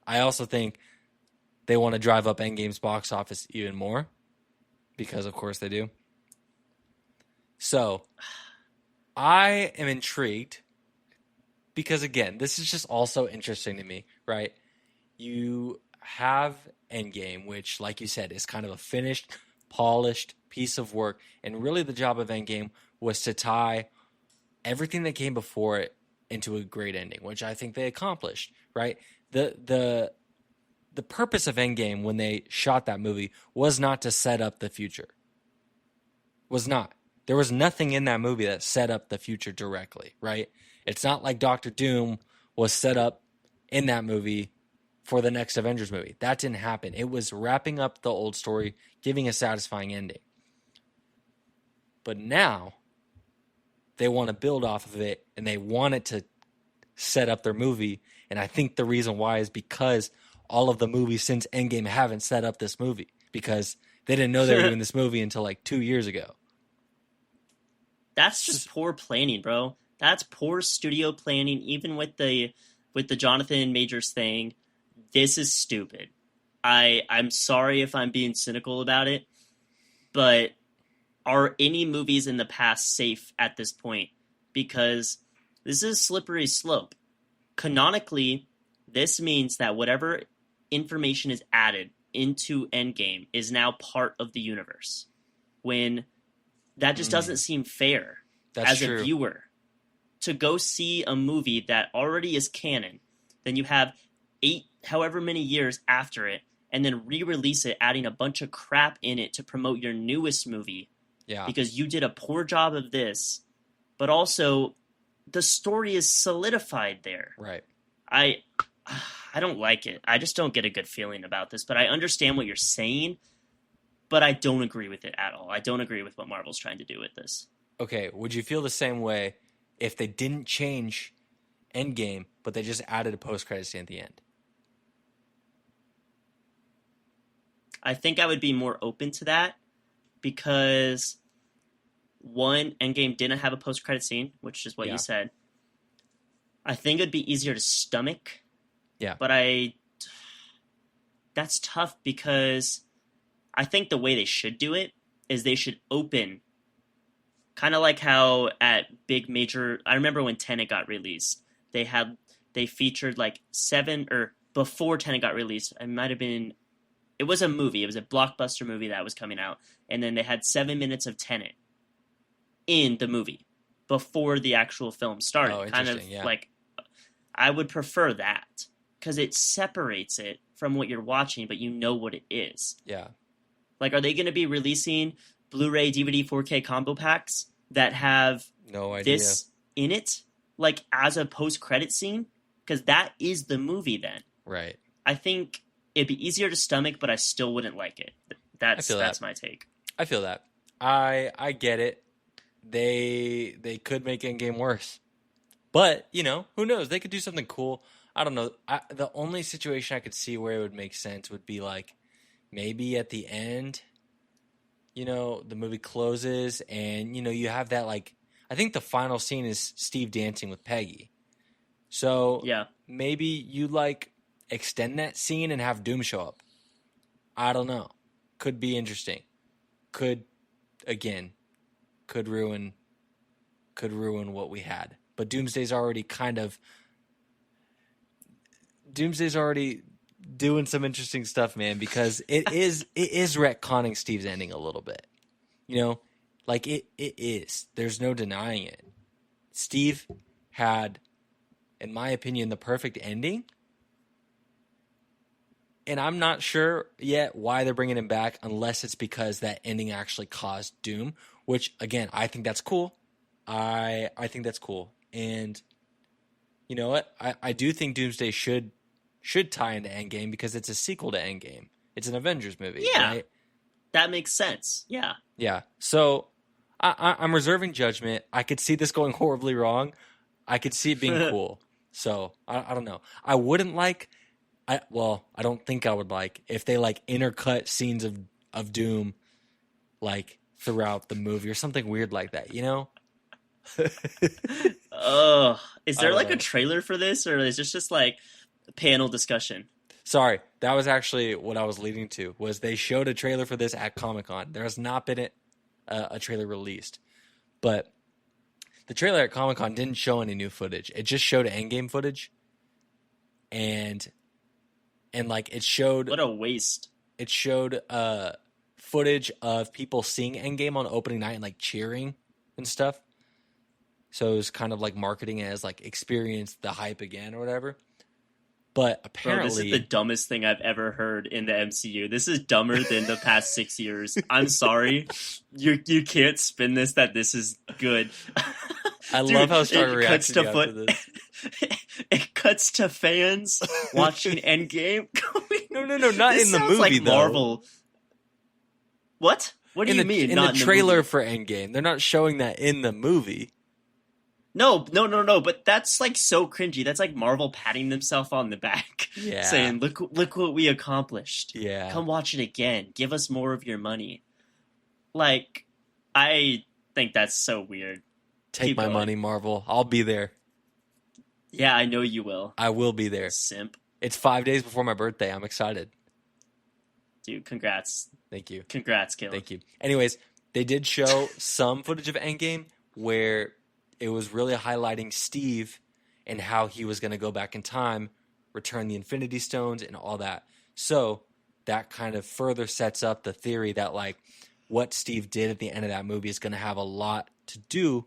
Speaker 1: I also think they want to drive up Endgame's box office even more because, of course, they do. So, I am intrigued because, again, this is just also interesting to me, right? You have Endgame, which, like you said, is kind of a finished, polished piece of work. And really the job of Endgame was to tie everything that came before it into a great ending, which I think they accomplished, right? The purpose of Endgame when they shot that movie was not to set up the future. Was not. There was nothing in that movie that set up the future directly, right? It's not like Doctor Doom was set up in that movie for the next Avengers movie. That didn't happen. It was wrapping up the old story, giving a satisfying ending. But now they want to build off of it, and they want it to set up their movie. And I think the reason why is because all of the movies since Endgame haven't set up this movie because they didn't know they were doing this movie until like 2 years ago.
Speaker 2: That's just poor planning, bro. That's poor studio planning. Even with the Jonathan Majors thing, this is stupid. I'm sorry if I'm being cynical about it, but are any movies in the past safe at this point? Because this is a slippery slope. Canonically, this means that whatever information is added into Endgame is now part of the universe. When that just doesn't seem fair as a viewer. To go see a movie that already is canon, then you have however many years after it, and then re-release it, adding a bunch of crap in it to promote your newest movie.
Speaker 1: Yeah.
Speaker 2: Because you did a poor job of this, but also the story is solidified there.
Speaker 1: Right.
Speaker 2: I don't like it. I just don't get a good feeling about this, but I understand what you're saying, but I don't agree with it at all. I don't agree with what Marvel's trying to do with this.
Speaker 1: Okay, would you feel the same way if they didn't change Endgame, but they just added a post-credit scene at the end?
Speaker 2: I think I would be more open to that because, one, Endgame didn't have a post-credit scene, which is what you said. I think it'd be easier to stomach.
Speaker 1: Yeah.
Speaker 2: But that's tough because I think the way they should do it is they should open, kind of like how at big major, I remember when Tenet got released, they featured like before Tenet got released, it was a movie, it was a blockbuster movie that was coming out, and then they had 7 minutes of Tenet in the movie before the actual film started.
Speaker 1: Oh,
Speaker 2: kind of
Speaker 1: interesting, yeah.
Speaker 2: like, I would prefer that. because it separates it from what you're watching, but you know what it is.
Speaker 1: Yeah.
Speaker 2: Like, are they going to be releasing Blu-ray, DVD, 4K combo packs that have
Speaker 1: No idea.
Speaker 2: this in it, like as a post-credit scene? Because that is the movie then.
Speaker 1: Right.
Speaker 2: I think it'd be easier to stomach, but I still wouldn't like it. That's my take.
Speaker 1: I feel that. I get it. They could make Endgame worse. But, who knows? They could do something cool. I don't know. The only situation I could see where it would make sense would be like maybe at the end, the movie closes and, you have that like, I think the final scene is Steve dancing with Peggy. So
Speaker 2: yeah,
Speaker 1: maybe you like extend that scene and have Doom show up. I don't know. Could be interesting. Could ruin what we had. But Doomsday's already doing some interesting stuff, man, because it is retconning Steve's ending a little bit. Like it is. There's no denying it. Steve had, in my opinion, the perfect ending. And I'm not sure yet why they're bringing him back unless it's because that ending actually caused Doom, which, again, I think that's cool. I think that's cool. And you know what? I do think Doomsday should tie into Endgame because it's a sequel to Endgame. It's an Avengers movie.
Speaker 2: Yeah.
Speaker 1: Right?
Speaker 2: That makes sense. Yeah.
Speaker 1: Yeah. So I'm reserving judgment. I could see this going horribly wrong. I could see it being cool. So I don't know. I wouldn't like... I don't think I would like if they like intercut scenes of Doom like throughout the movie or something weird like that,
Speaker 2: Oh, is there like
Speaker 1: know.
Speaker 2: a trailer for this, or is this just like a panel discussion?
Speaker 1: Sorry, that was actually what I was leading to. Was they showed a trailer for this at Comic-Con. There has not been a trailer released, but the trailer at Comic-Con didn't show any new footage. It just showed Endgame footage, and like it showed...
Speaker 2: What a waste.
Speaker 1: It showed footage of people seeing Endgame on opening night and like cheering and stuff. So it was kind of like marketing it as like experience the hype again or whatever. But apparently...
Speaker 2: Bro, this is the dumbest thing I've ever heard in the MCU. This is dumber than the past 6 years. I'm sorry. You can't spin this that this is good.
Speaker 1: I love how Star reacted after this.
Speaker 2: It cuts to fans watching Endgame.
Speaker 1: No, not
Speaker 2: This
Speaker 1: in the
Speaker 2: sounds
Speaker 1: movie,
Speaker 2: like
Speaker 1: though.
Speaker 2: Marvel. What? What do you mean?
Speaker 1: In
Speaker 2: not
Speaker 1: the trailer
Speaker 2: in the movie?
Speaker 1: for Endgame. They're not showing that in the movie.
Speaker 2: No. But that's like so cringy. That's like Marvel patting themselves on the back,
Speaker 1: Yeah.
Speaker 2: saying, "Look what we accomplished.
Speaker 1: Yeah.
Speaker 2: Come watch it again. Give us more of your money." Like, I think that's so weird.
Speaker 1: Take
Speaker 2: Keep
Speaker 1: my
Speaker 2: going.
Speaker 1: money, Marvel. I'll be there.
Speaker 2: Yeah, I know you will.
Speaker 1: I will be there.
Speaker 2: Simp.
Speaker 1: It's 5 days before my birthday. I'm excited.
Speaker 2: Dude, congrats.
Speaker 1: Thank you.
Speaker 2: Congrats, Caleb.
Speaker 1: Thank you. Anyways, they did show some footage of Endgame where it was really highlighting Steve and how he was going to go back in time, return the Infinity Stones, and all that. So that kind of further sets up the theory that like what Steve did at the end of that movie is going to have a lot to do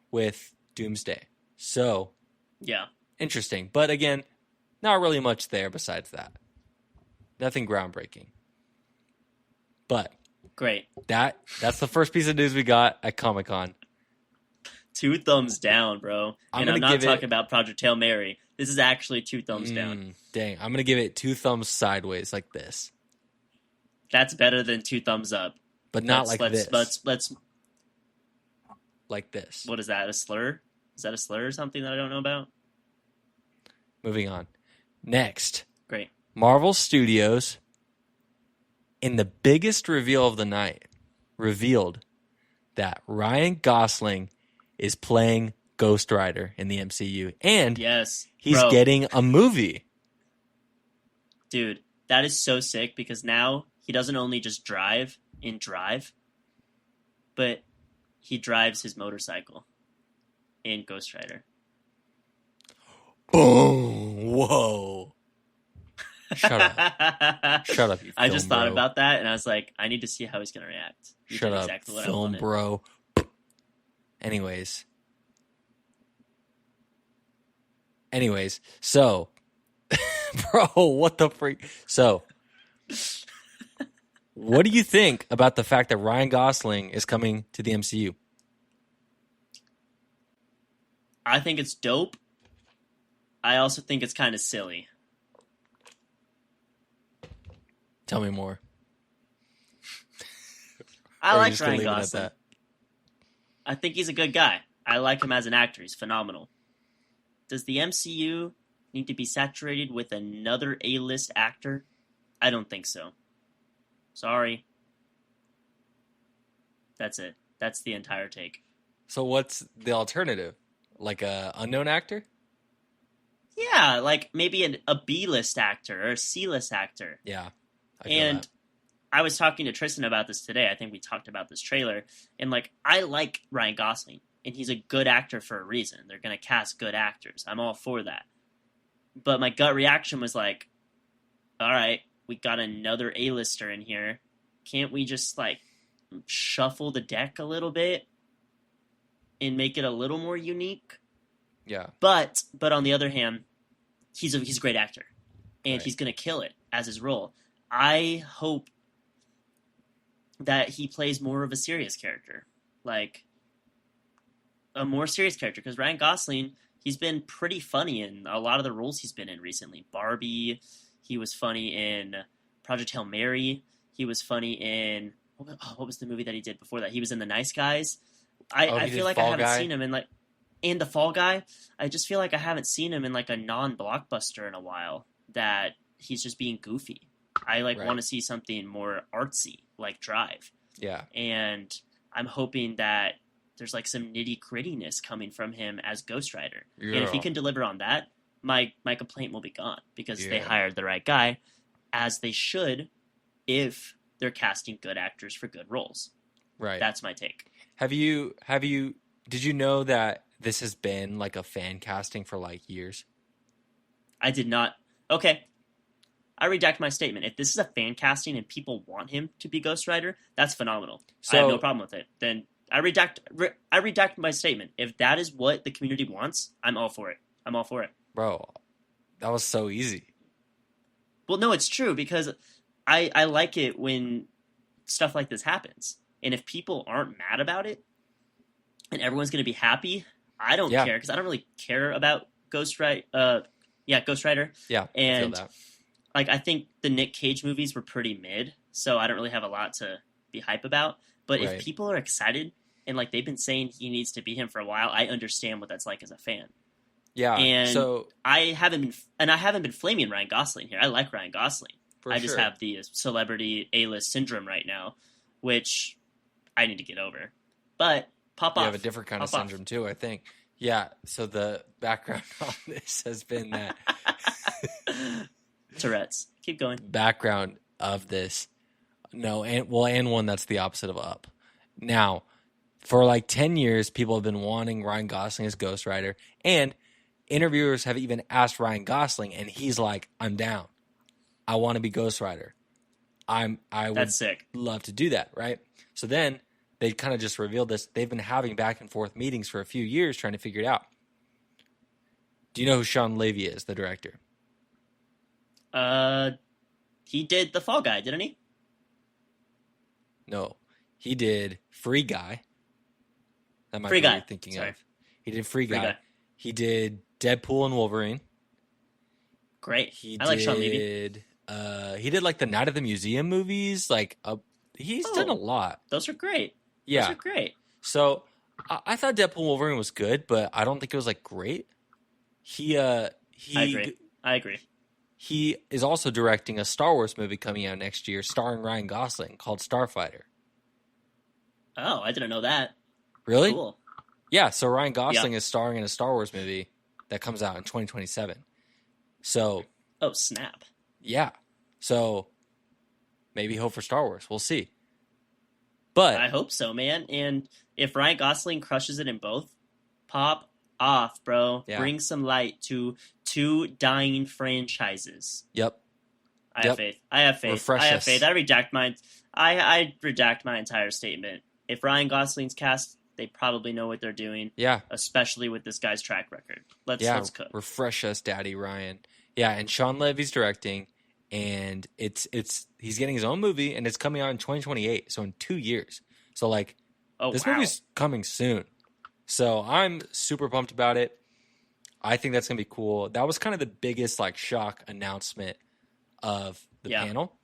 Speaker 1: with Doomsday. So
Speaker 2: Yeah.
Speaker 1: interesting. But again, not really much there besides that. Nothing groundbreaking. But
Speaker 2: Great.
Speaker 1: that's the first piece of news we got at Comic-Con.
Speaker 2: 2 thumbs down, bro.
Speaker 1: I'm
Speaker 2: I'm not
Speaker 1: give it-
Speaker 2: talking about Project Hail Mary. This is actually 2 thumbs down.
Speaker 1: Dang, I'm going to give it 2 thumbs sideways like this.
Speaker 2: That's better than 2 thumbs up.
Speaker 1: But not like this.
Speaker 2: Let's.
Speaker 1: Like this.
Speaker 2: What is that? A slur? Is that a slur or something that I don't know about?
Speaker 1: Moving on. Next,
Speaker 2: Great.
Speaker 1: Marvel Studios, in the biggest reveal of the night, revealed that Ryan Gosling is playing Ghost Rider in the MCU. And
Speaker 2: Yes.
Speaker 1: he's
Speaker 2: bro.
Speaker 1: getting a movie.
Speaker 2: Dude, that is so sick because now he doesn't only just drive in Drive, but he drives his motorcycle in Ghost Rider.
Speaker 1: Boom. Whoa. Shut up. Shut up, you
Speaker 2: I
Speaker 1: film
Speaker 2: just thought
Speaker 1: bro.
Speaker 2: about that and I was like, I need to see how he's going to react. You
Speaker 1: Shut
Speaker 2: did
Speaker 1: up,
Speaker 2: exactly what I
Speaker 1: film
Speaker 2: wanted.
Speaker 1: bro. Anyways, so Bro, what the freak? So, what do you think about the fact that Ryan Gosling is coming to the MCU?
Speaker 2: I think it's dope. I also think it's kind of silly.
Speaker 1: Tell me more.
Speaker 2: I
Speaker 1: Or are you
Speaker 2: like
Speaker 1: just gonna
Speaker 2: Ryan
Speaker 1: leave it at
Speaker 2: Gosling.
Speaker 1: that?
Speaker 2: I think he's a good guy. I like him as an actor. He's phenomenal. Does the MCU need to be saturated with another A-list actor? I don't think so. Sorry. That's it. That's the entire take.
Speaker 1: So what's the alternative? Like a unknown actor?
Speaker 2: Yeah, like maybe a B-list actor or a C-list actor.
Speaker 1: Yeah. I feel
Speaker 2: And
Speaker 1: that.
Speaker 2: I was talking to Tristan about this today. I think we talked about this trailer. And, like, I like Ryan Gosling. And he's a good actor for a reason. They're going to cast good actors. I'm all for that. But my gut reaction was like, all right, we got another A-lister in here. Can't we just, like, shuffle the deck a little bit and make it a little more unique?
Speaker 1: Yeah.
Speaker 2: But on the other hand, he's a great actor. And
Speaker 1: Right.
Speaker 2: he's going to kill it as his role. I hope that he plays more of a serious character. Like, a more serious character. Because Ryan Gosling, he's been pretty funny in a lot of the roles he's been in recently. Barbie, he was funny in Project Hail Mary. He was funny in... what was the movie that he did before that? He was in The Nice Guys. I
Speaker 1: He
Speaker 2: feel
Speaker 1: did
Speaker 2: like I
Speaker 1: Fall
Speaker 2: haven't
Speaker 1: Guy?
Speaker 2: seen him in, like... And The Fall Guy. I just feel like I haven't seen him in, like, a non-blockbuster in a while. That he's just being goofy. I
Speaker 1: Right.
Speaker 2: want to see something more artsy, like Drive.
Speaker 1: Yeah.
Speaker 2: And I'm hoping that there's like some nitty grittiness coming from him as Ghost Rider.
Speaker 1: Yeah.
Speaker 2: And if he can deliver on that, my complaint will be gone because they
Speaker 1: Yeah.
Speaker 2: hired the right guy, as they should, if they're casting good actors for good roles.
Speaker 1: Right.
Speaker 2: That's my take.
Speaker 1: Did you know that this has been like a fan casting for like years?
Speaker 2: I did not. Okay. I redact my statement. If this is a fan casting and people want him to be Ghost Rider, that's phenomenal. I have no problem with it. Then I redact my statement. If that is what the community wants, I'm all for it. I'm all for it.
Speaker 1: Bro, that was so easy.
Speaker 2: Well, no, it's true because I like it when stuff like this happens. And if people aren't mad about it and everyone's going to be happy, I don't care because I don't really care about Ghost Rider. Ghost Rider.
Speaker 1: Yeah,
Speaker 2: and
Speaker 1: I feel that.
Speaker 2: Like, I think the Nick Cage movies were pretty mid, so I don't really have a lot to be hype about. But
Speaker 1: Right.
Speaker 2: if people are excited and like they've been saying he needs to be him for a while, I understand what that's like as a fan.
Speaker 1: Yeah.
Speaker 2: And
Speaker 1: so
Speaker 2: I haven't been flaming Ryan Gosling here. I like Ryan Gosling. I just
Speaker 1: sure.
Speaker 2: have the celebrity A-list syndrome right now, which I need to get over. But pop
Speaker 1: you
Speaker 2: off.
Speaker 1: have a different kind of
Speaker 2: Pop off.
Speaker 1: syndrome too, I think. Yeah. So the background on this has been that
Speaker 2: Tourette's. Keep going.
Speaker 1: background of this. No, and one that's the opposite of up. Now, for like 10 years, people have been wanting Ryan Gosling as Ghost Rider, and interviewers have even asked Ryan Gosling, and he's like, "I'm down. I want to be Ghost Rider. I would
Speaker 2: That's sick.
Speaker 1: love to do that." Right. So then they kind of just revealed this. They've been having back and forth meetings for a few years trying to figure it out. Do you know who Sean Levy is, the director?
Speaker 2: He did The Fall Guy, didn't he?
Speaker 1: No, he did Free Guy. That might
Speaker 2: Free
Speaker 1: be
Speaker 2: Guy.
Speaker 1: what you're thinking
Speaker 2: Sorry.
Speaker 1: of. He did Free
Speaker 2: Free
Speaker 1: Guy.
Speaker 2: Guy.
Speaker 1: He did Deadpool and Wolverine.
Speaker 2: Great.
Speaker 1: He
Speaker 2: I like Sean Levy.
Speaker 1: He did like the Night of the Museum movies. Like he's done a lot.
Speaker 2: Those are great.
Speaker 1: Yeah.
Speaker 2: Those are great.
Speaker 1: So I thought Deadpool and Wolverine was good, but I don't think it was like great.
Speaker 2: I agree.
Speaker 1: He is also directing a Star Wars movie coming out next year, starring Ryan Gosling, called Starfighter.
Speaker 2: Oh, I didn't know that.
Speaker 1: Really?
Speaker 2: Cool.
Speaker 1: Yeah. So Ryan Gosling is starring in a Star Wars movie that comes out in 2027. So
Speaker 2: Oh, snap.
Speaker 1: yeah. So maybe hope for Star Wars. We'll see. But
Speaker 2: I hope so, man. And if Ryan Gosling crushes it in both, pop off, bro.
Speaker 1: Yeah.
Speaker 2: Bring some light to two dying franchises.
Speaker 1: yep.
Speaker 2: I have faith. I have faith.
Speaker 1: Refresh
Speaker 2: I have
Speaker 1: us.
Speaker 2: faith. I redact my entire statement. If Ryan Gosling's cast, they probably know what they're doing,
Speaker 1: Yeah.
Speaker 2: especially with this guy's track record. Let's cook.
Speaker 1: Refresh us, Daddy Ryan. Yeah, and Sean Levy's directing, and he's getting his own movie, and it's coming out in 2028, so in 2 years. So like,
Speaker 2: Oh
Speaker 1: this
Speaker 2: wow.
Speaker 1: movie's coming soon. So I'm super pumped about it. I think that's gonna be cool. That was kind of the biggest like shock announcement of the
Speaker 2: Yeah.
Speaker 1: panel.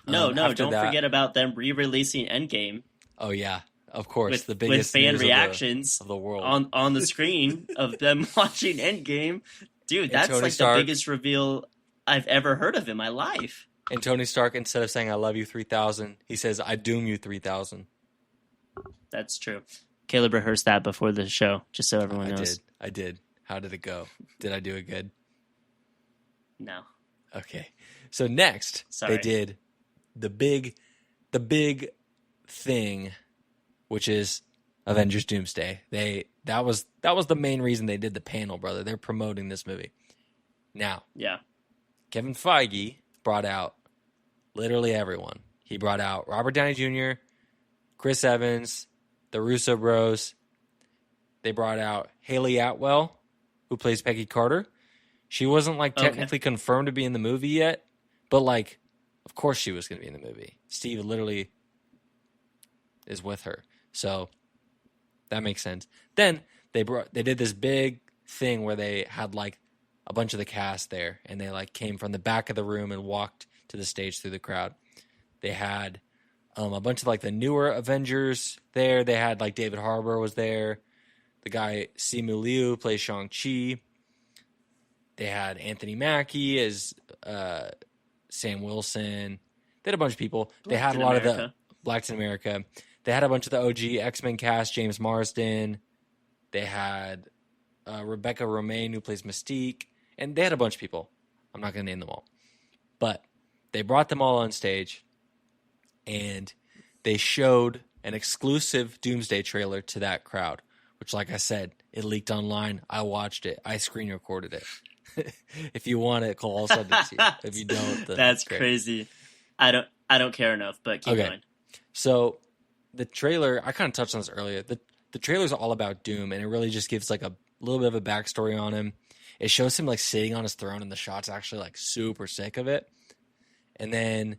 Speaker 2: No,
Speaker 1: After
Speaker 2: don't
Speaker 1: that,
Speaker 2: forget about them re-releasing Endgame
Speaker 1: oh yeah, of course, the
Speaker 2: with
Speaker 1: biggest
Speaker 2: fan
Speaker 1: news
Speaker 2: reactions
Speaker 1: of the world.
Speaker 2: on the screen of them watching Endgame. Dude,
Speaker 1: And
Speaker 2: that's
Speaker 1: Tony
Speaker 2: like
Speaker 1: Stark,
Speaker 2: the biggest reveal I've ever heard of in my life.
Speaker 1: and Tony Stark, instead of saying "I love you 3000," he says "I doom you 3000."
Speaker 2: That's true. Caleb rehearsed that before the show, just so everyone
Speaker 1: I
Speaker 2: knows.
Speaker 1: did. I did. How did it go? Did I do it good?
Speaker 2: No.
Speaker 1: Okay. So next,
Speaker 2: Sorry.
Speaker 1: they did the big thing, which is Avengers Doomsday. That was the main reason they did the panel, brother. They're promoting this movie. Now,
Speaker 2: Yeah.
Speaker 1: Kevin Feige brought out literally everyone. He brought out Robert Downey Jr., Chris Evans, the Russo Bros. They brought out Haley Atwell, who plays Peggy Carter. She wasn't like technically confirmed to be in the movie yet, but like, of course she was going to be in the movie. Steve literally is with her, so that makes sense. Then they did this big thing where they had like a bunch of the cast there, and they like came from the back of the room and walked to the stage through the crowd. They had a bunch of like the newer Avengers there. They had like David Harbour was there. The guy Simu Liu plays Shang-Chi. They had Anthony Mackie as Sam Wilson. They had a bunch of people. They had a lot of the Blacks in America. They had a bunch of the OG X-Men cast, James Marsden. They had Rebecca Romaine, who plays Mystique. And they had a bunch of people. I'm not going to name them all. But they brought them all on stage, and they showed an exclusive Doomsday trailer to that crowd, which, like I said, it leaked online. I watched it. I screen recorded it. If you want it, Cole, I'll send it to you. If you don't, then
Speaker 2: that's crazy. I don't care enough, but keep going.
Speaker 1: So the trailer, I kind of touched on this earlier. The trailer's all about Doom, and it really just gives like a little bit of a backstory on him. It shows him like sitting on his throne, and the shot's actually like super sick of it. And then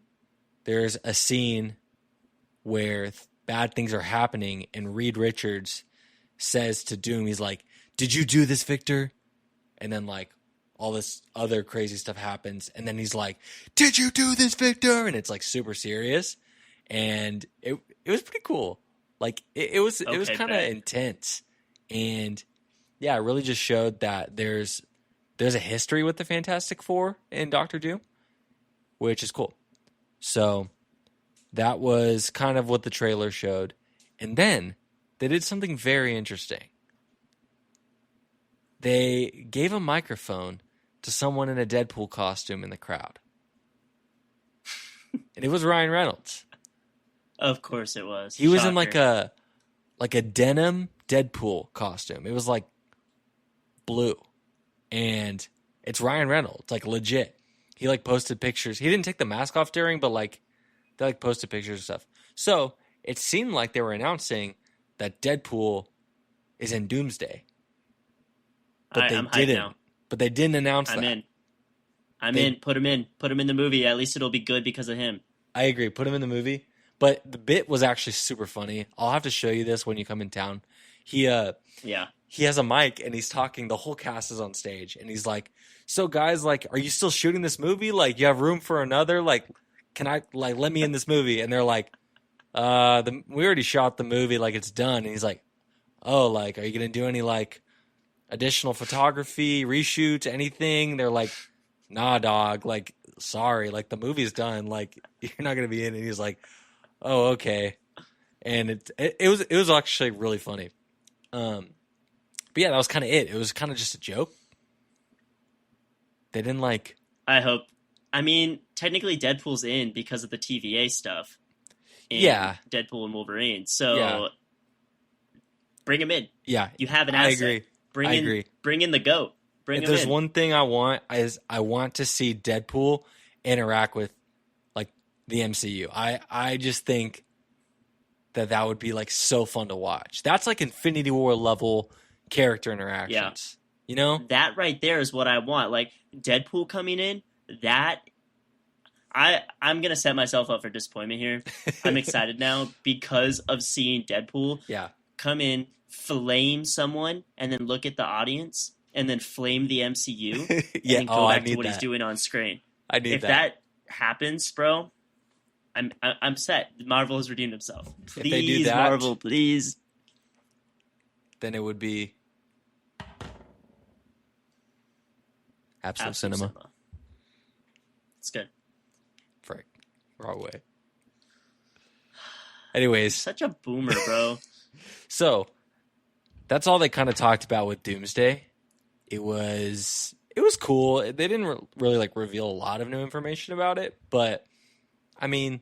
Speaker 1: there's a scene where bad things are happening, and Reed Richards says to Doom, he's like, "Did you do this, Victor?" And then like all this other crazy stuff happens, and then he's like, "Did you do this, Victor?" And it's like super serious, and it was pretty cool. Like it was kind of intense, and yeah, it really just showed that there's a history with the Fantastic Four and Doctor Doom, which is cool. So that was kind of what the trailer showed, and then they did something very interesting. They gave a microphone to someone in a Deadpool costume in the crowd. And it was Ryan Reynolds.
Speaker 2: Of course it was.
Speaker 1: He was in like a denim Deadpool costume. It was like blue. And it's Ryan Reynolds, like legit. He like posted pictures. He didn't take the mask off during, but like they like posted pictures and stuff. So it seemed like they were announcing that Deadpool is in Doomsday. But they didn't. Now. But they didn't announce that.
Speaker 2: I'm in. Put him in. Put him in the movie. At least it'll be good because of him.
Speaker 1: I agree. Put him in the movie. But the bit was actually super funny. I'll have to show you this when you come in town. He has a mic and he's talking. The whole cast is on stage and he's like, "So guys, like, are you still shooting this movie? Like, you have room for another? Like, can I let me in this movie?" And they're like, we already shot the movie. Like, it's done." And he's like, "Oh, like, are you gonna do any like additional photography, reshoots, anything?" They're like, "Nah, dog. Like, sorry. Like, the movie's done. Like, you're not gonna be in it." And he's like, "Oh, okay." And it was actually really funny. But yeah, that was kind of it. It was kind of just a joke. They didn't like.
Speaker 2: I hope. I mean, technically, Deadpool's in because of the TVA stuff.
Speaker 1: Yeah.
Speaker 2: Deadpool and Wolverine. So bring him in.
Speaker 1: Yeah,
Speaker 2: you have an asset.
Speaker 1: I agree. I agree.
Speaker 2: Bring in the GOAT.
Speaker 1: If there's one thing I want is I want to see Deadpool interact with like the MCU. I just think that would be like so fun to watch. That's like Infinity War level character interactions. You know?
Speaker 2: That right there is what I want. Like Deadpool coming in, that I'm gonna set myself up for disappointment here. I'm excited now because of seeing Deadpool
Speaker 1: Yeah.
Speaker 2: come in, flame someone, and then look at the audience, and then flame the MCU, and
Speaker 1: Yeah.
Speaker 2: then
Speaker 1: Oh,
Speaker 2: go
Speaker 1: I
Speaker 2: back to
Speaker 1: need
Speaker 2: what he's
Speaker 1: that.
Speaker 2: doing on screen.
Speaker 1: I need
Speaker 2: If
Speaker 1: that.
Speaker 2: that happens, bro, I'm set. Marvel has redeemed himself.
Speaker 1: If they do
Speaker 2: Please,
Speaker 1: that-
Speaker 2: Marvel, please.
Speaker 1: Then it would be Absolute Cinema.
Speaker 2: It's good.
Speaker 1: Frick. Wrong way. Anyways,
Speaker 2: Such a boomer, bro.
Speaker 1: so that's all they kind of talked about with Doomsday. It was cool. They didn't really like reveal a lot of new information about it, but I mean,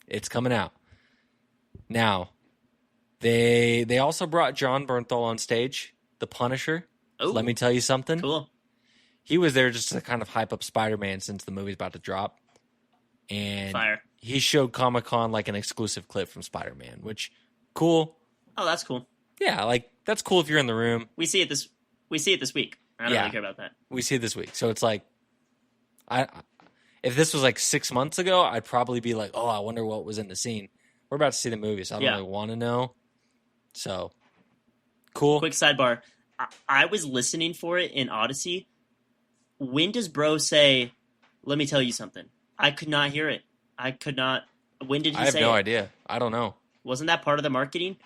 Speaker 1: it's coming out now. They also brought John Bernthal on stage, the Punisher.
Speaker 2: Oh,
Speaker 1: Let me tell you something.
Speaker 2: cool.
Speaker 1: He was there just to kind of hype up Spider-Man since the movie's about to drop, and
Speaker 2: Fire.
Speaker 1: he showed Comic-Con like an exclusive clip from Spider-Man, which cool.
Speaker 2: Oh, that's cool.
Speaker 1: Yeah, like that's cool if you're in the room.
Speaker 2: We see it this week. I don't
Speaker 1: Yeah.
Speaker 2: really care about that.
Speaker 1: We see it this week, so it's like, if this was like 6 months ago, I'd probably be like, oh, I wonder what was in the scene. We're about to see the movie, so I don't
Speaker 2: Yeah.
Speaker 1: really want to know. So cool.
Speaker 2: Quick sidebar. I was listening for it in Odyssey. When does bro say, let me tell you something? I could not hear it. I could not. When did he
Speaker 1: I have
Speaker 2: say
Speaker 1: no
Speaker 2: it?
Speaker 1: idea. I don't know.
Speaker 2: Wasn't that part of the marketing?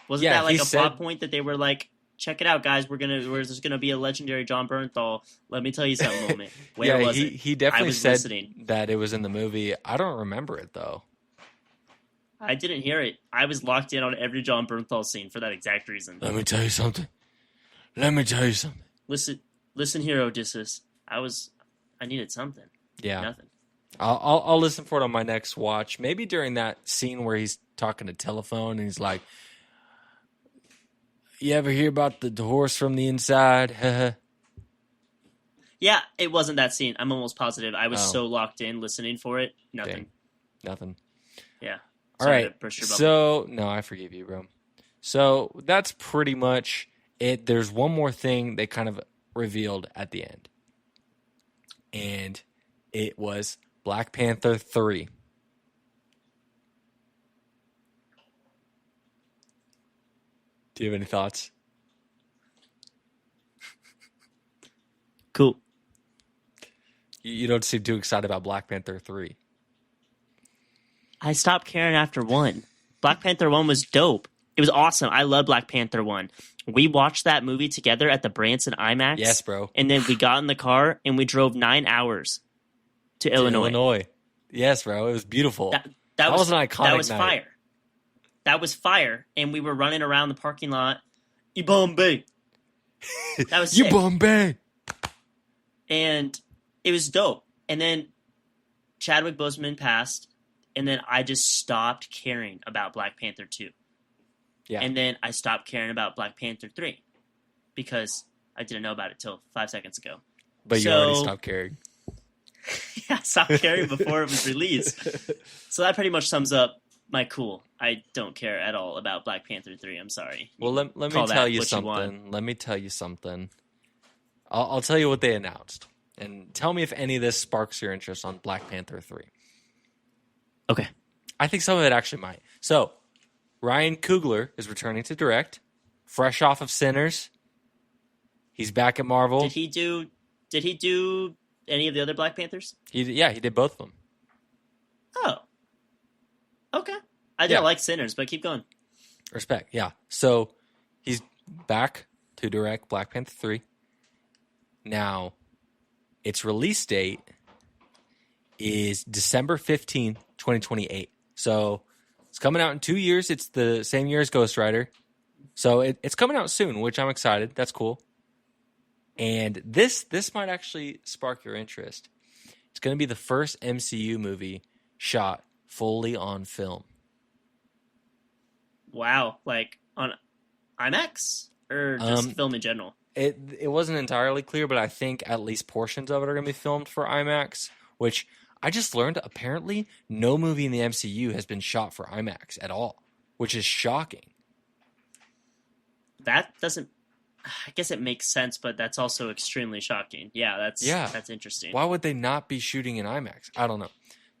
Speaker 2: Wasn't
Speaker 1: Yeah,
Speaker 2: that like
Speaker 1: he
Speaker 2: a
Speaker 1: said-
Speaker 2: plot point that they were like, check it out, guys. There's gonna be a legendary John Bernthal. Let me tell you something moment. Where
Speaker 1: yeah,
Speaker 2: was
Speaker 1: he
Speaker 2: it?
Speaker 1: he
Speaker 2: I
Speaker 1: definitely
Speaker 2: was
Speaker 1: said
Speaker 2: listening.
Speaker 1: that it was in the movie. I don't remember it though.
Speaker 2: I didn't hear it. I was locked in on every John Bernthal scene for that exact reason.
Speaker 1: Let me tell you something. Let me tell you something.
Speaker 2: Listen here, Odysseus. I needed something.
Speaker 1: Yeah,
Speaker 2: Nothing.
Speaker 1: I'll listen for it on my next watch. Maybe during that scene where he's talking to telephone and he's like, "You ever hear about the horse from the inside?"
Speaker 2: Yeah, it wasn't that scene. I'm almost positive. I was
Speaker 1: Oh.
Speaker 2: so locked in listening for it. Nothing.
Speaker 1: Dang. Nothing.
Speaker 2: Yeah.
Speaker 1: All
Speaker 2: Sorry
Speaker 1: right.
Speaker 2: to burst your bubble.
Speaker 1: So no, I forgive you, bro. So that's pretty much it. There's one more thing they kind of revealed at the end, and it was Black Panther 3. Do you have any thoughts?
Speaker 2: Cool.
Speaker 1: You don't seem too excited about Black Panther 3.
Speaker 2: I stopped caring after 1. Black Panther 1 was dope. It was awesome. I love Black Panther 1. We watched that movie together at the Branson IMAX.
Speaker 1: Yes, bro.
Speaker 2: And then we got in the car and we drove 9 hours to Illinois.
Speaker 1: Yes, bro. It was beautiful.
Speaker 2: That
Speaker 1: was an iconic
Speaker 2: That was
Speaker 1: night.
Speaker 2: fire. That was fire. And we were running around the parking lot. Bombay. That was
Speaker 1: You
Speaker 2: sick.
Speaker 1: Bombay.
Speaker 2: And it was dope. And then Chadwick Boseman passed, and then I just stopped caring about Black Panther 2.
Speaker 1: Yeah.
Speaker 2: And then I stopped caring about Black Panther 3 because I didn't know about it till 5 seconds ago.
Speaker 1: But you already stopped caring.
Speaker 2: Yeah, I stopped caring before it was released. So that pretty much sums up my cool. I don't care at all about Black Panther 3. I'm sorry.
Speaker 1: Well, let me
Speaker 2: Call that
Speaker 1: tell you
Speaker 2: what you want.
Speaker 1: something. Let me tell you something. I'll tell you what they announced. And tell me if any of this sparks your interest on Black Panther 3.
Speaker 2: Okay.
Speaker 1: I think some of it actually might. So, Ryan Coogler is returning to direct, fresh off of Sinners. He's back at Marvel.
Speaker 2: Did he do any of the other Black Panthers?
Speaker 1: He did both of them.
Speaker 2: Oh. Okay. I didn't
Speaker 1: Yeah.
Speaker 2: like Sinners, but keep going.
Speaker 1: Respect, yeah. So, he's back to direct Black Panther 3. Now, its release date is December 15th, 2028. So, it's coming out in 2 years. It's the same year as Ghost Rider. So, it's coming out soon, which I'm excited. That's cool. And this might actually spark your interest. It's going to be the first MCU movie shot fully on film.
Speaker 2: Wow. Like on IMAX or just
Speaker 1: Um,
Speaker 2: film in general?
Speaker 1: It wasn't entirely clear, but I think at least portions of it are going to be filmed for IMAX, which I just learned apparently no movie in the MCU has been shot for IMAX at all, which is shocking.
Speaker 2: That doesn't I guess it makes sense, but that's also extremely shocking. Yeah, that's interesting.
Speaker 1: Why would they not be shooting in IMAX? I don't know.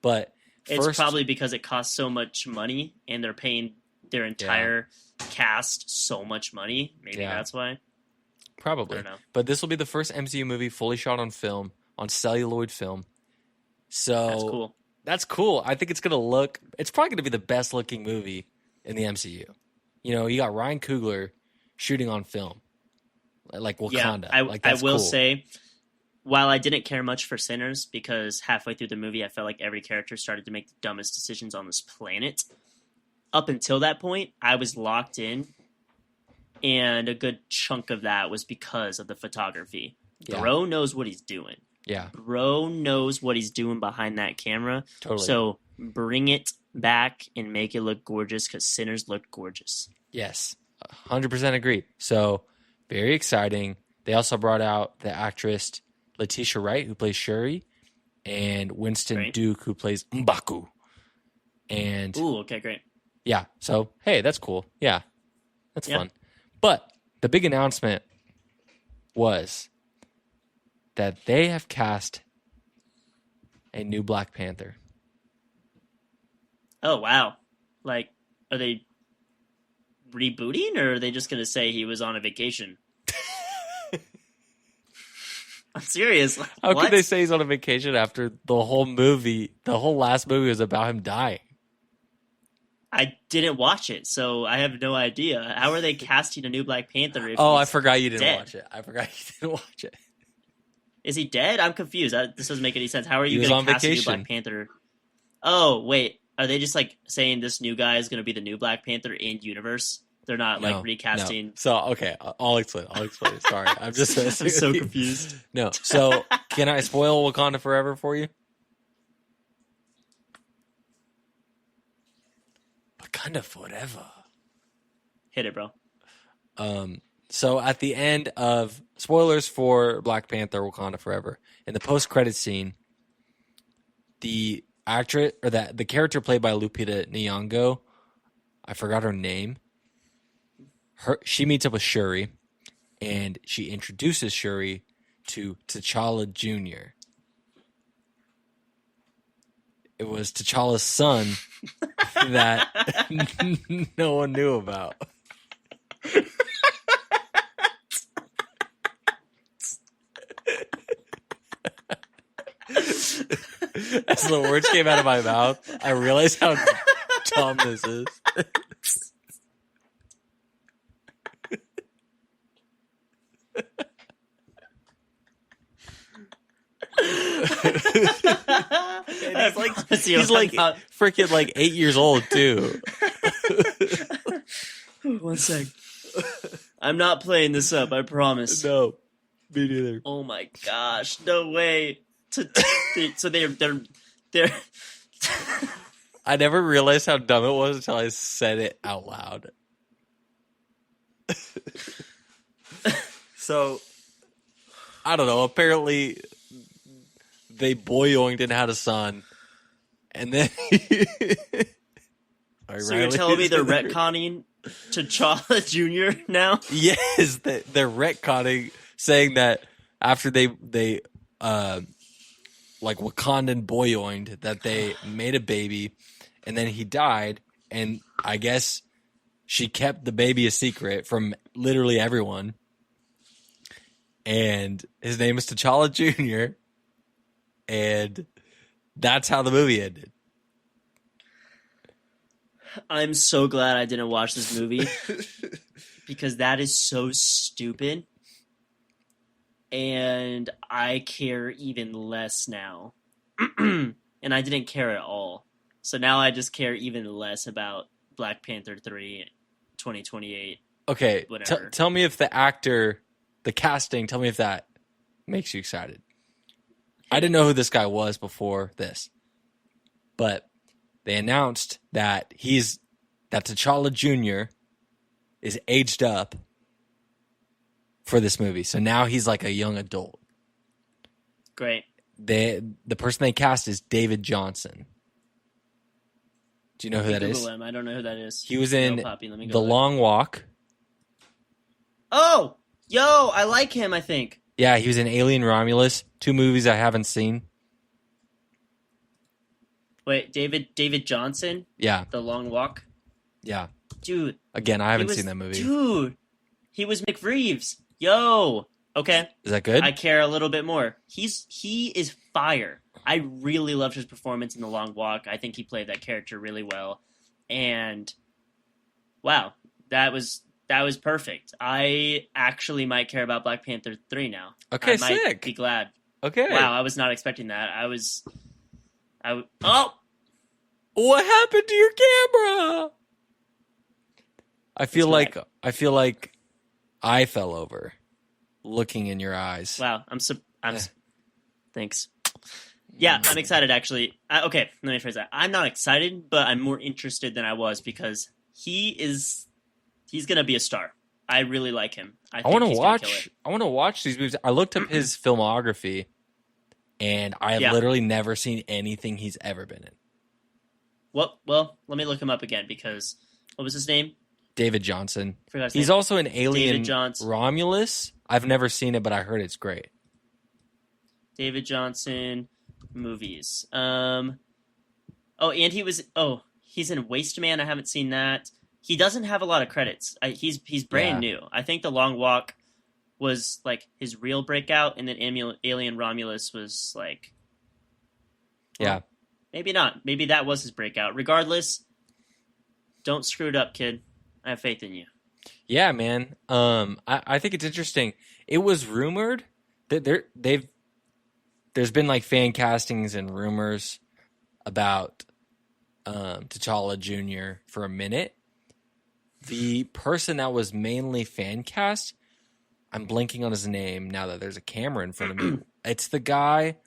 Speaker 1: But
Speaker 2: It's
Speaker 1: first,
Speaker 2: probably because it costs so much money and they're paying their entire cast so much money. Maybe that's why.
Speaker 1: Probably.
Speaker 2: I don't know.
Speaker 1: But this will be the first MCU movie fully shot on film, on celluloid film. So
Speaker 2: That's cool.
Speaker 1: That's cool. I think it's probably going to be the best looking movie in the MCU. You know, you got Ryan Coogler shooting on film, like Wakanda.
Speaker 2: I will say, while I didn't care much for Sinners, because halfway through the movie I felt like every character started to make the dumbest decisions on this planet. Up until that point, I was locked in, and a good chunk of that was because of the photography.
Speaker 1: Yeah.
Speaker 2: Bro knows what he's doing.
Speaker 1: Yeah.
Speaker 2: Bro knows what he's doing behind that camera.
Speaker 1: Totally.
Speaker 2: So bring it back and make it look gorgeous, because Sinners looked gorgeous.
Speaker 1: Yes. 100% agree. So very exciting. They also brought out the actress Letitia Wright, who plays Shuri, and Winston Duke, who plays M'Baku. And
Speaker 2: ooh, okay, great.
Speaker 1: Yeah. So, hey, that's cool. Yeah. That's fun. But the big announcement was that they have cast a new Black Panther.
Speaker 2: Oh, wow. Like, are they rebooting, or are they just going to say he was on a vacation? I'm serious.
Speaker 1: How could they say he's on a vacation after the whole last movie was about him dying?
Speaker 2: I didn't watch it, so I have no idea. How are they casting a new Black Panther if
Speaker 1: I forgot you didn't
Speaker 2: dead?
Speaker 1: watch it. I forgot you didn't watch it.
Speaker 2: Is he dead? I'm confused. This doesn't make any sense. How are you going to cast a new Black Panther? Oh, wait. Are they just like saying this new guy is going to be the new Black Panther in universe? They're not like recasting.
Speaker 1: No. So, okay, I'll explain. Sorry. I'm just
Speaker 2: I'm so confused.
Speaker 1: No. So, can I spoil Wakanda Forever for you? Wakanda Forever.
Speaker 2: Hit it, bro.
Speaker 1: So at the end of spoilers for Black Panther Wakanda Forever, in the post-credit scene, the actress or the character played by Lupita Nyong'o, I forgot her name. She meets up with Shuri, and she introduces Shuri to T'Challa Jr. It was T'Challa's son that no one knew about. As the words came out of my mouth, I realized how dumb this is. He's like freaking like 8 years old too.
Speaker 2: 1 sec. I'm not playing this up, I promise.
Speaker 1: No, me neither.
Speaker 2: Oh my gosh, no way. So they're
Speaker 1: I never realized how dumb it was until I said it out loud. So, I don't know. Apparently, they boyoinged and had a son. And then...
Speaker 2: So you're telling me they're retconning T'Challa Jr. now?
Speaker 1: Yes, they're retconning, saying that after they like Wakandan boyoinged, that they made a baby, and then he died, and I guess she kept the baby a secret from literally everyone. And his name is T'Challa Jr., and that's how the movie ended.
Speaker 2: I'm so glad I didn't watch this movie because that is so stupid, and I care even less now. And I didn't care at all. So now I just care even less about Black Panther 3 2028.
Speaker 1: Okay,
Speaker 2: whatever.
Speaker 1: Tell me if the casting, tell me if that makes you excited. I didn't know who this guy was before this, but they announced that T'Challa Jr. is aged up for this movie. So now he's like a young adult.
Speaker 2: Great.
Speaker 1: The person they cast is David Johnson. Do you know who that is?
Speaker 2: Him. I don't know who that is.
Speaker 1: He was in
Speaker 2: Poppy.
Speaker 1: The Long Walk.
Speaker 2: Oh! Yo, I like him, I think.
Speaker 1: Yeah, he was in Alien Romulus. 2 movies I haven't seen.
Speaker 2: Wait, David Johnson,
Speaker 1: Yeah,
Speaker 2: The Long Walk.
Speaker 1: yeah.
Speaker 2: Dude,
Speaker 1: Again, I
Speaker 2: he
Speaker 1: haven't
Speaker 2: was
Speaker 1: seen that movie.
Speaker 2: dude. He was McReeves. Yo. Okay.
Speaker 1: Is that good?
Speaker 2: I care a little bit more. He is fire. I really loved his performance in The Long Walk. I think he played that character really well. And wow, that was perfect. I actually might care about Black Panther 3 now.
Speaker 1: Okay,
Speaker 2: I might
Speaker 1: sick.
Speaker 2: be glad.
Speaker 1: Okay.
Speaker 2: Wow, I was not expecting that. Oh,
Speaker 1: What happened to your camera? I feel
Speaker 2: back.
Speaker 1: like I fell over looking in your eyes.
Speaker 2: wow. Thanks. Yeah, I'm excited actually. Okay, let me phrase that. I'm not excited, but I'm more interested than I was because he's going to be a star. I really like him. I
Speaker 1: want to
Speaker 2: he's gonna kill
Speaker 1: watch.
Speaker 2: it.
Speaker 1: I want to watch these movies. I looked up his filmography, and I have
Speaker 2: Yeah.
Speaker 1: literally never seen anything he's ever been in.
Speaker 2: Well, let me look him up again because what was his name?
Speaker 1: David Johnson.
Speaker 2: Forgot his
Speaker 1: He's
Speaker 2: name.
Speaker 1: also in Alien
Speaker 2: David Johnson.
Speaker 1: Romulus. I've never seen it, but I heard it's great.
Speaker 2: David Johnson movies. Oh, and he's in Waste Man. I haven't seen that. He doesn't have a lot of credits. He's brand new. I think The Long Walk was like his real breakout, and then Alien Romulus was like,
Speaker 1: Yeah.
Speaker 2: maybe not. Maybe that was his breakout. Regardless, don't screw it up, kid. I have faith in you.
Speaker 1: Yeah, man. I think it's interesting. It was rumored that there's been like fan castings and rumors about T'Challa Jr. for a minute. The person that was mainly fan cast, I'm blanking on his name now that there's a camera in front of me. It's the guy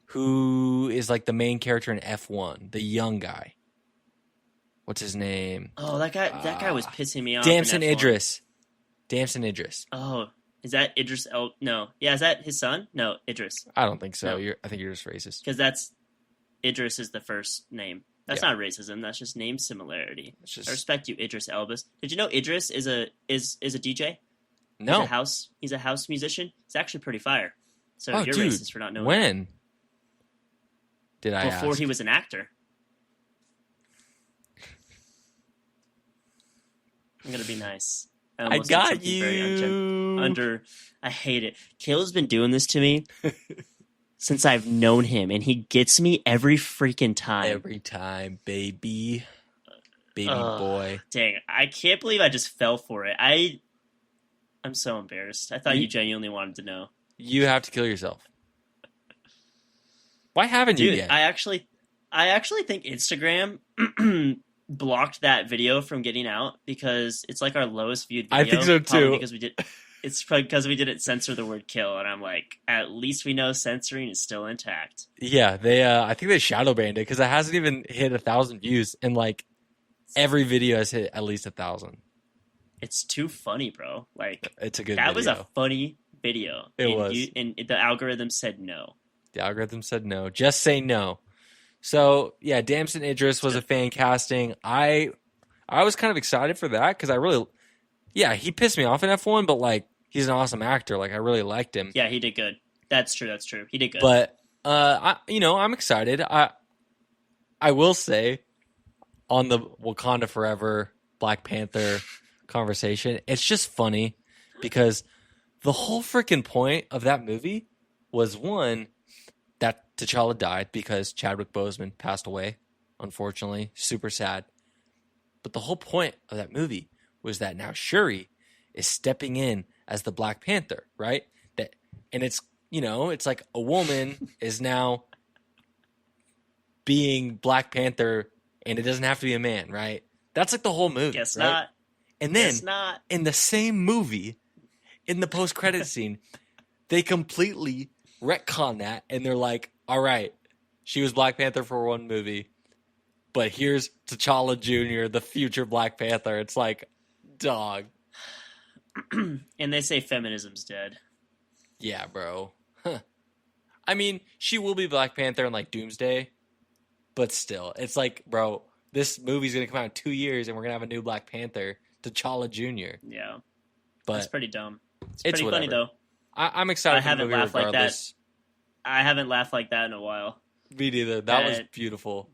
Speaker 1: who is like the main character in F1, the young guy. What's his name?
Speaker 2: Oh, that guy was pissing me off.
Speaker 1: Damson
Speaker 2: in F1.
Speaker 1: Idris. Damson Idris.
Speaker 2: Oh, is that Idris? No. Yeah, is that his son? No, Idris.
Speaker 1: I don't think so.
Speaker 2: No.
Speaker 1: I think you're just racist.
Speaker 2: Because that's Idris is the first name. That's
Speaker 1: Yeah.
Speaker 2: not racism. That's just name similarity.
Speaker 1: It's just
Speaker 2: I respect you, Idris Elbus. Did you know Idris is a DJ?
Speaker 1: no.
Speaker 2: He's a house musician. It's actually pretty fire. So
Speaker 1: Oh,
Speaker 2: you're
Speaker 1: dude,
Speaker 2: racist for not knowing.
Speaker 1: when did I
Speaker 2: Before
Speaker 1: ask?
Speaker 2: he was an actor. I'm gonna be nice.
Speaker 1: I
Speaker 2: almost said
Speaker 1: got
Speaker 2: something very
Speaker 1: you.
Speaker 2: I hate it. Caleb's been doing this to me since I've known him, and he gets me every freaking time.
Speaker 1: Every time, baby boy.
Speaker 2: Dang, I can't believe I just fell for it. I'm so embarrassed. I thought you genuinely wanted to know.
Speaker 1: You have to kill yourself. Why haven't you
Speaker 2: Dude,
Speaker 1: yet?
Speaker 2: I actually think Instagram blocked that video from getting out because it's like our lowest viewed video.
Speaker 1: I think so,
Speaker 2: probably
Speaker 1: too.
Speaker 2: Because it's probably because we didn't censor the word kill, and I'm like, at least we know censoring is still intact.
Speaker 1: Yeah, they. I think they shadow banned it because it hasn't even hit 1,000 views, and like every video has hit at least 1,000.
Speaker 2: It's too funny, bro. Like
Speaker 1: It's a good.
Speaker 2: that
Speaker 1: video.
Speaker 2: was a funny video.
Speaker 1: It
Speaker 2: and
Speaker 1: was.
Speaker 2: And the algorithm said no.
Speaker 1: The algorithm said no. Just say no. So yeah, Damson Idris was a fan casting. I was kind of excited for that because he pissed me off in F1, but like he's an awesome actor. Like I really liked him.
Speaker 2: Yeah, he did good. That's true. He did good.
Speaker 1: But I'm excited. I will say on the Wakanda Forever Black Panther conversation, it's just funny because the whole freaking point of that movie was one that T'Challa died because Chadwick Boseman passed away, unfortunately. Super sad. But the whole point of that movie was that now Shuri is stepping in as the Black Panther, right? And it's like a woman is now being Black Panther, and it doesn't have to be a man, right? That's like the whole movie.
Speaker 2: Guess
Speaker 1: right?
Speaker 2: not.
Speaker 1: And then
Speaker 2: Guess not.
Speaker 1: in the same movie, in the post-credit scene, they completely retcon that, and they're like, all right, she was Black Panther for one movie, but here's T'Challa Jr., the future Black Panther. It's like, dog.
Speaker 2: And they say feminism's dead.
Speaker 1: Yeah, bro. Huh. I mean, she will be Black Panther in like Doomsday, but still, it's like, bro, this movie's gonna come out in 2 years, and we're gonna have a new Black Panther, T'Challa Jr.
Speaker 2: Yeah,
Speaker 1: But
Speaker 2: that's pretty dumb. It's pretty funny though.
Speaker 1: I'm excited
Speaker 2: I
Speaker 1: for the
Speaker 2: haven't
Speaker 1: movie
Speaker 2: laughed like that.
Speaker 1: regardless.
Speaker 2: I haven't laughed like that in a while.
Speaker 1: Me neither. That was beautiful.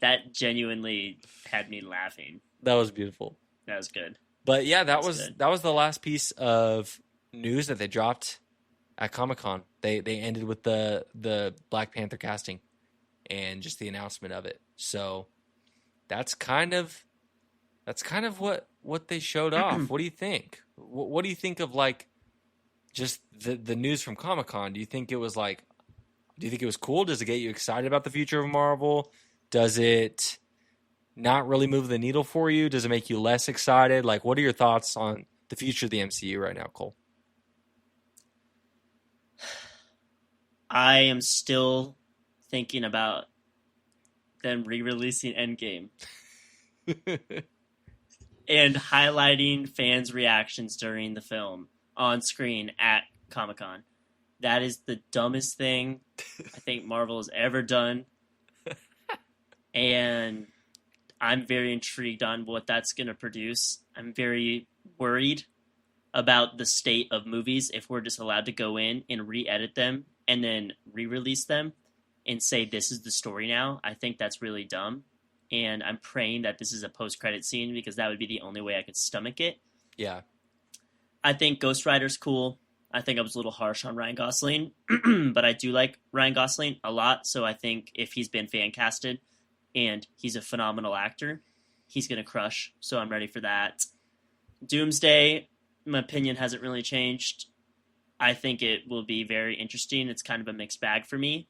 Speaker 2: That genuinely had me laughing.
Speaker 1: That was beautiful.
Speaker 2: That was good.
Speaker 1: But yeah, that
Speaker 2: good.
Speaker 1: was the last piece of news that they dropped at Comic-Con. They ended with the Black Panther casting and just the announcement of it. So that's kind of what they showed off. What do you think? What do you think of like just the news from Comic-Con? Do you think it was cool? Does it get you excited about the future of Marvel? Does it not really move the needle for you? Does it make you less excited? Like, what are your thoughts on the future of the MCU right now, Cole?
Speaker 2: I am still thinking about them re-releasing Endgame and highlighting fans' reactions during the film on screen at Comic-Con. That is the dumbest thing I think Marvel has ever done. And I'm very intrigued on what that's going to produce. I'm very worried about the state of movies if we're just allowed to go in and re-edit them and then re-release them and say this is the story now. I think that's really dumb. And I'm praying that this is a post-credit scene because that would be the only way I could stomach it.
Speaker 1: Yeah.
Speaker 2: I think Ghost Rider's cool. I think I was a little harsh on Ryan Gosling, but I do like Ryan Gosling a lot. So I think if he's been fan casted and he's a phenomenal actor, he's going to crush. So I'm ready for that. Doomsday, my opinion hasn't really changed. I think it will be very interesting. It's kind of a mixed bag for me,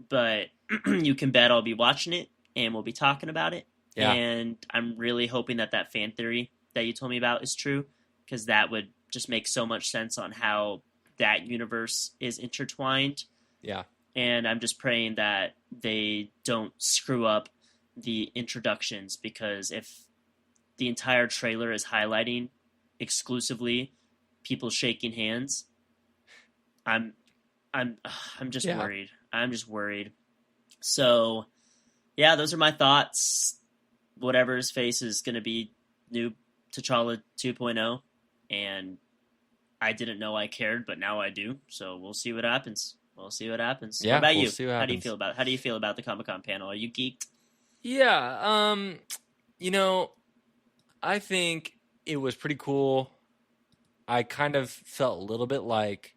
Speaker 2: but you can bet I'll be watching it and we'll be talking about it.
Speaker 1: Yeah.
Speaker 2: And I'm really hoping that fan theory that you told me about is true, because that would just make so much sense on how that universe is intertwined.
Speaker 1: Yeah.
Speaker 2: And I'm just praying that they don't screw up the introductions, because if the entire trailer is highlighting exclusively people shaking hands, I'm just worried. I'm just worried. So, yeah, those are my thoughts. Whatever his face is going to be new T'Challa 2.0, and I didn't know I cared, but now I do. So we'll see what happens.
Speaker 1: Yeah,
Speaker 2: what about
Speaker 1: we'll
Speaker 2: you?
Speaker 1: see what
Speaker 2: How do you
Speaker 1: happens.
Speaker 2: feel about the Comic-Con panel? Are you geeked?
Speaker 1: Yeah, I think it was pretty cool. I kind of felt a little bit like,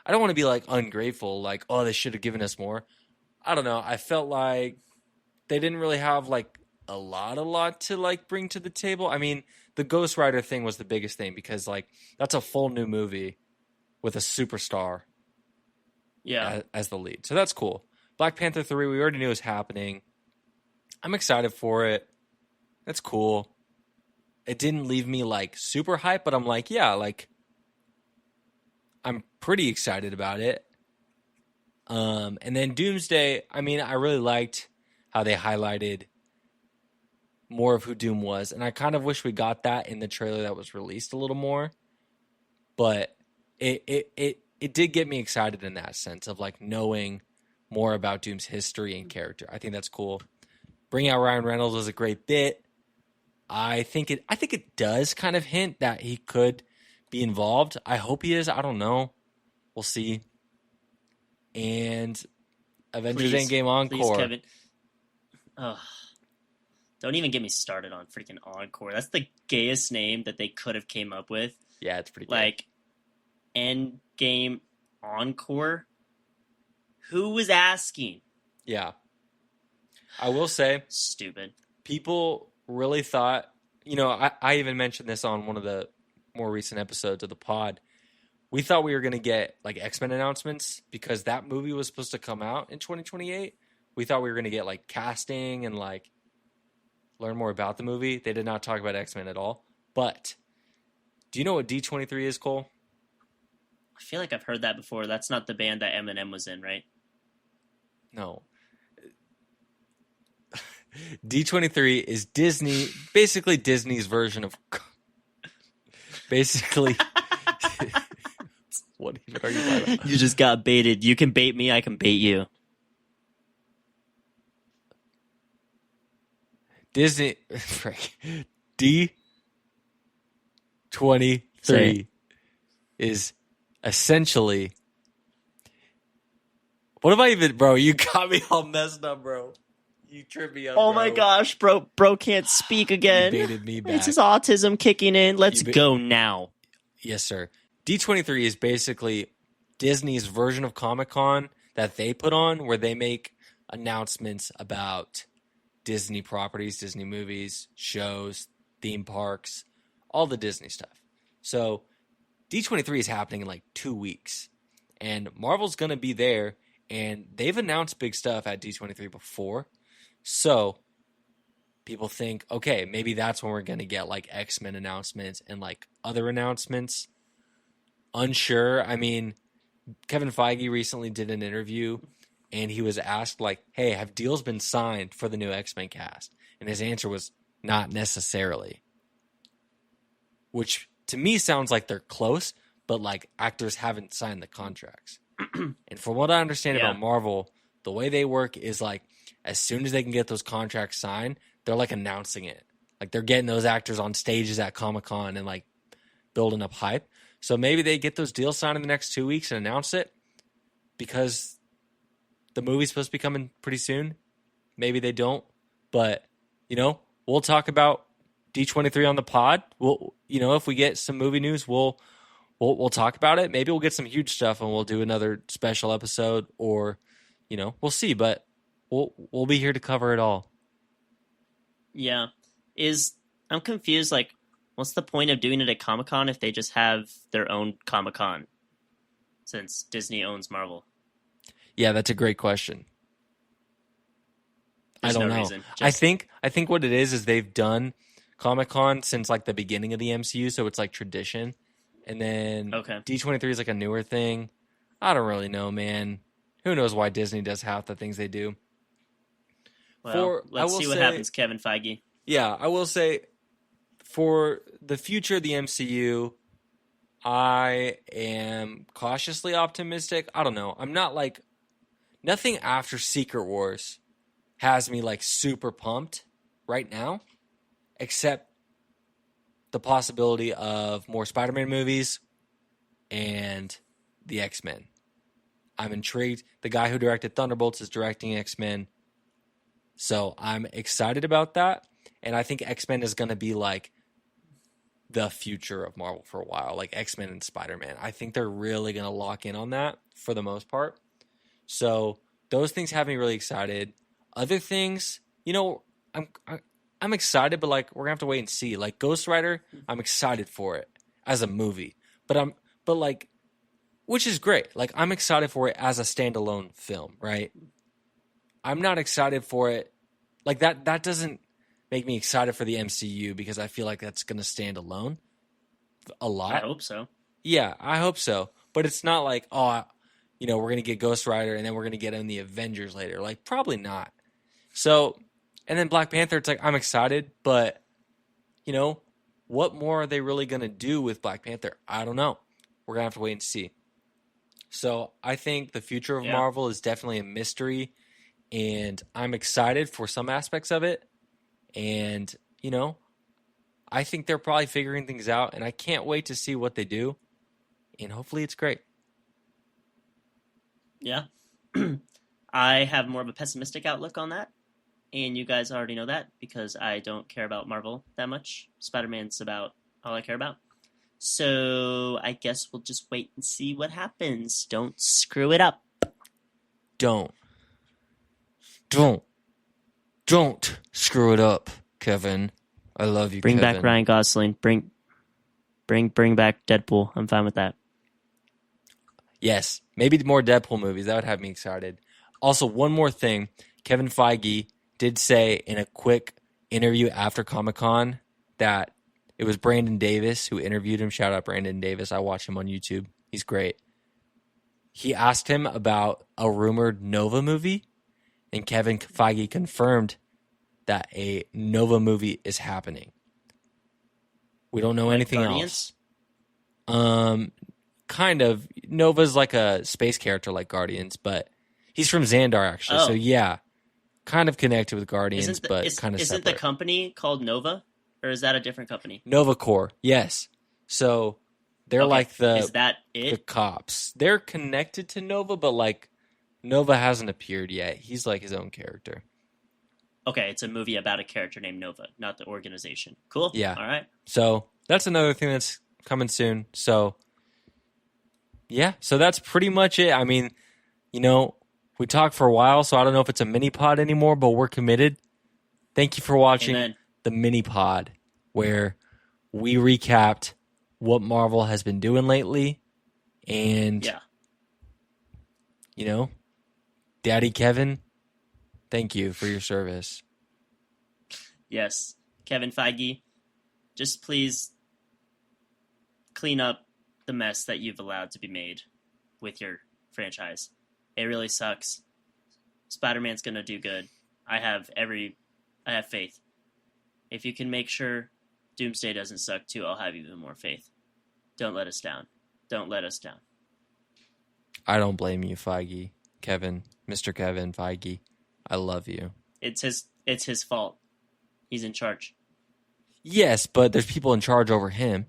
Speaker 1: I don't want to be like ungrateful, like, oh, they should have given us more. I don't know. I felt like they didn't really have like a lot to like bring to the table. I mean, the Ghost Rider thing was the biggest thing because like that's a full new movie with a superstar as the lead. So that's cool. Black Panther 3, we already knew was happening. I'm excited for it. That's cool. It didn't leave me like super hyped, but I'm like, yeah, like I'm pretty excited about it. And then Doomsday, I mean, I really liked how they highlighted more of who Doom was, and I kind of wish we got that in the trailer that was released a little more. But it did get me excited in that sense of like knowing more about Doom's history and character. I think that's cool. Bringing out Ryan Reynolds was a great bit. I think it does kind of hint that he could be involved. I hope he is. I don't know. We'll see. And Avengers Endgame Encore.
Speaker 2: Please, Kevin. Oh, don't even get me started on freaking Encore. That's the gayest name that they could have came up with.
Speaker 1: Yeah, it's pretty gay.
Speaker 2: Like, Endgame Encore? Who was asking?
Speaker 1: Yeah. I will say,
Speaker 2: stupid.
Speaker 1: People really thought, I even mentioned this on one of the more recent episodes of the pod. We thought we were going to get like X-Men announcements because that movie was supposed to come out in 2028. We thought we were going to get like casting and like learn more about the movie. They did not talk about X-Men at all. But do you know what D23 is, Cole?
Speaker 2: I feel like I've heard that before. That's not the band that Eminem was in, right?
Speaker 1: No. D23 is Disney, basically Disney's version of... Basically... What even are you talking about?
Speaker 2: You just got baited. You can bait me, I can bait you.
Speaker 1: Disney... D23 is essentially. What have I even, bro? You got me all messed up, bro. You tripped me up.
Speaker 2: Oh
Speaker 1: bro.
Speaker 2: my gosh, bro can't speak again.
Speaker 1: You baited me back.
Speaker 2: It's his autism kicking in. Let's go now.
Speaker 1: Yes, sir. D23 is basically Disney's version of Comic-Con that they put on, where they make announcements about Disney properties, Disney movies, shows, theme parks, all the Disney stuff. So D23 is happening in like 2 weeks, and Marvel's going to be there, and they've announced big stuff at D23 before. So people think, okay, maybe that's when we're going to get like X-Men announcements and like other announcements. Unsure. I mean, Kevin Feige recently did an interview, and he was asked like, hey, have deals been signed for the new X-Men cast? And his answer was not necessarily. Which to me sounds like they're close, but like actors haven't signed the contracts. And from what I understand about Marvel, the way they work is like as soon as they can get those contracts signed, they're like announcing it. Like they're getting those actors on stages at Comic-Con and like building up hype. So maybe they get those deals signed in the next 2 weeks and announce it because the movie's supposed to be coming pretty soon. Maybe they don't. But, you know, we'll talk about D23 on the pod. We'll, you know, if we get some movie news, we'll talk about it. Maybe we'll get some huge stuff and we'll do another special episode, or, you know, we'll see. But we'll be here to cover it all.
Speaker 2: Yeah. I'm confused, like, what's the point of doing it at Comic-Con if they just have their own Comic-Con, since Disney owns Marvel?
Speaker 1: Yeah, that's a great question.
Speaker 2: There's
Speaker 1: I don't
Speaker 2: no
Speaker 1: know.
Speaker 2: reason.
Speaker 1: I think what it is they've done Comic-Con since like the beginning of the MCU, so it's like tradition. And then D23 is like a newer thing. I don't really know, man. Who knows why Disney does half the things they do.
Speaker 2: Well, let's see what happens, Kevin Feige.
Speaker 1: Yeah, I will say, for the future of the MCU, I am cautiously optimistic. I don't know. I'm not like... Nothing after Secret Wars has me like super pumped right now, except the possibility of more Spider-Man movies and the X-Men. I'm intrigued. The guy who directed Thunderbolts is directing X-Men. So I'm excited about that. And I think X-Men is going to be like the future of Marvel for a while, like X-Men and Spider-Man. I think they're really going to lock in on that for the most part. So those things have me really excited. Other things, you know, I'm excited, but like we're gonna have to wait and see. Like Ghost Rider, I'm excited for it as a movie, but like, which is great. Like I'm excited for it as a standalone film, right? I'm not excited for it like that. That doesn't make me excited for the MCU because I feel like that's gonna stand alone a lot.
Speaker 2: I hope so.
Speaker 1: Yeah, I hope so. But it's not like, oh, you know, we're gonna get Ghost Rider and then we're gonna get in the Avengers later. Like probably not. So. And then Black Panther, it's like, I'm excited, but, you know, what more are they really going to do with Black Panther? I don't know. We're going to have to wait and see. So I think the future of Marvel is definitely a mystery, and I'm excited for some aspects of it. And, you know, I think they're probably figuring things out, and I can't wait to see what they do. And hopefully it's great.
Speaker 2: Yeah. I have more of a pessimistic outlook on that. And you guys already know that because I don't care about Marvel that much. Spider-Man's about all I care about. So I guess we'll just wait and see what happens. Don't screw it up.
Speaker 1: Don't screw it up, Kevin. I love you,
Speaker 2: Bring
Speaker 1: Kevin.
Speaker 2: back Ryan Gosling. Bring back Deadpool. I'm fine with that.
Speaker 1: Yes. Maybe more Deadpool movies. That would have me excited. Also, one more thing. Kevin Feige did say in a quick interview after Comic-Con that it was Brandon Davis who interviewed him. Shout out Brandon Davis. I watch him on YouTube. He's great. He asked him about a rumored Nova movie, and Kevin Feige confirmed that a Nova movie is happening. We don't know anything
Speaker 2: Guardians?
Speaker 1: else. Kind of. Nova's like a space character like Guardians, but he's from Xandar, actually. So, yeah. Kind of connected with Guardians, but kind of separate.
Speaker 2: Isn't the company called Nova? Or is that a different company?
Speaker 1: Nova Corps, yes. So They're
Speaker 2: Okay,
Speaker 1: like
Speaker 2: is that
Speaker 1: the
Speaker 2: it?
Speaker 1: cops. They're connected to Nova, but like Nova hasn't appeared yet. He's like his own character.
Speaker 2: Okay, it's a movie about a character named Nova, not the organization. Cool.
Speaker 1: Yeah.
Speaker 2: All right.
Speaker 1: So that's another thing that's coming soon. So yeah, so that's pretty much it. I mean, you know, we talked for a while, so I don't know if it's a mini pod anymore, but we're committed. Thank you for watching
Speaker 2: Amen.
Speaker 1: the mini pod where we recapped what Marvel has been doing lately. And,
Speaker 2: Yeah.
Speaker 1: you know, Daddy Kevin, thank you for your service.
Speaker 2: Yes. Kevin Feige, just please clean up the mess that you've allowed to be made with your franchise. It really sucks. Spider-Man's going to do good. I have faith. If you can make sure Doomsday doesn't suck too, I'll have even more faith. Don't let us down. Don't let us down.
Speaker 1: I don't blame you, Feige. Kevin, Mr. Kevin Feige. I love you.
Speaker 2: It's his fault. He's in charge.
Speaker 1: Yes, but there's people in charge over him.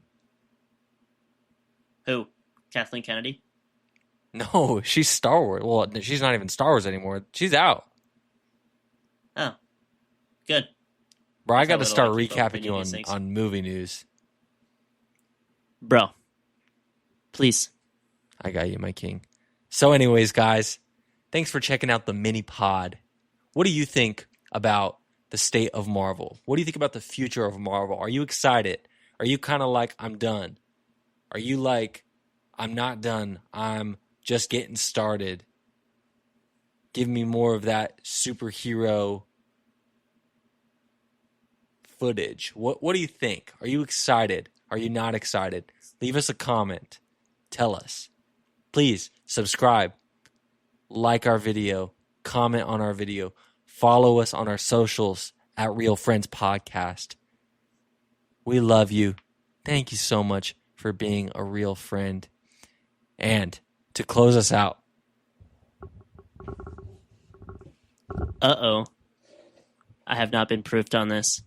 Speaker 2: Who? Kathleen Kennedy?
Speaker 1: No, she's Star Wars. Well, she's not even Star Wars anymore. She's out.
Speaker 2: Oh. Good.
Speaker 1: Bro, I
Speaker 2: That's
Speaker 1: got to
Speaker 2: how
Speaker 1: start
Speaker 2: little I keep
Speaker 1: recapping
Speaker 2: opening
Speaker 1: you
Speaker 2: these things.
Speaker 1: on movie news.
Speaker 2: Bro. Please.
Speaker 1: I got you, my king. So anyways, guys, thanks for checking out the mini pod. What do you think about the state of Marvel? What do you think about the future of Marvel? Are you excited? Are you kind of like, I'm done? Are you like, I'm not done, I'm just getting started? Give me more of that superhero footage. What do you think? Are you excited? Are you not excited? Leave us a comment. Tell us. Please subscribe, like our video, comment on our video, follow us on our socials at Real Friends Podcast. We love you. Thank you so much for being a real friend. And to close us out,
Speaker 2: Uh-oh. I have not been proofed on this.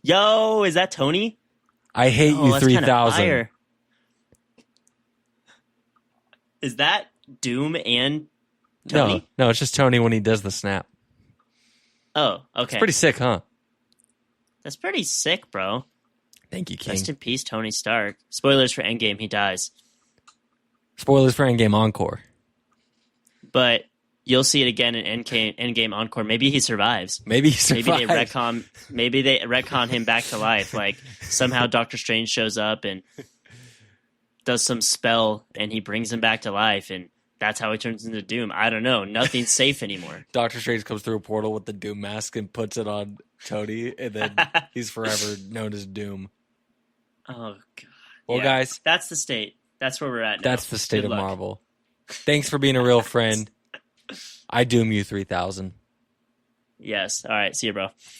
Speaker 2: Yo, is that Tony?
Speaker 1: I hate
Speaker 2: Oh,
Speaker 1: you
Speaker 2: that's kinda
Speaker 1: 3000.
Speaker 2: fire. Is that Doom and Tony?
Speaker 1: No, it's just Tony when he does the snap.
Speaker 2: Oh, okay.
Speaker 1: It's pretty sick, huh?
Speaker 2: That's pretty sick, bro.
Speaker 1: Thank you, King.
Speaker 2: Rest in peace, Tony Stark. Spoilers for Endgame, he dies.
Speaker 1: Spoilers for Endgame Encore.
Speaker 2: But you'll see it again in Endgame Encore. Maybe he survives.
Speaker 1: Maybe he survives.
Speaker 2: Maybe they retcon him back to life. Like somehow Doctor Strange shows up and does some spell and he brings him back to life, and that's how he turns into Doom. I don't know. Nothing's safe anymore.
Speaker 1: Doctor Strange comes through a portal with the Doom mask and puts it on Tony, and then he's forever known as Doom.
Speaker 2: Oh god.
Speaker 1: Well,
Speaker 2: Yeah.
Speaker 1: guys,
Speaker 2: That's the state. That's where we're at now.
Speaker 1: that's the state
Speaker 2: Good
Speaker 1: of
Speaker 2: luck.
Speaker 1: Marvel. Thanks for being a real friend. I doom you 3000.
Speaker 2: Yes. All right. See you, bro.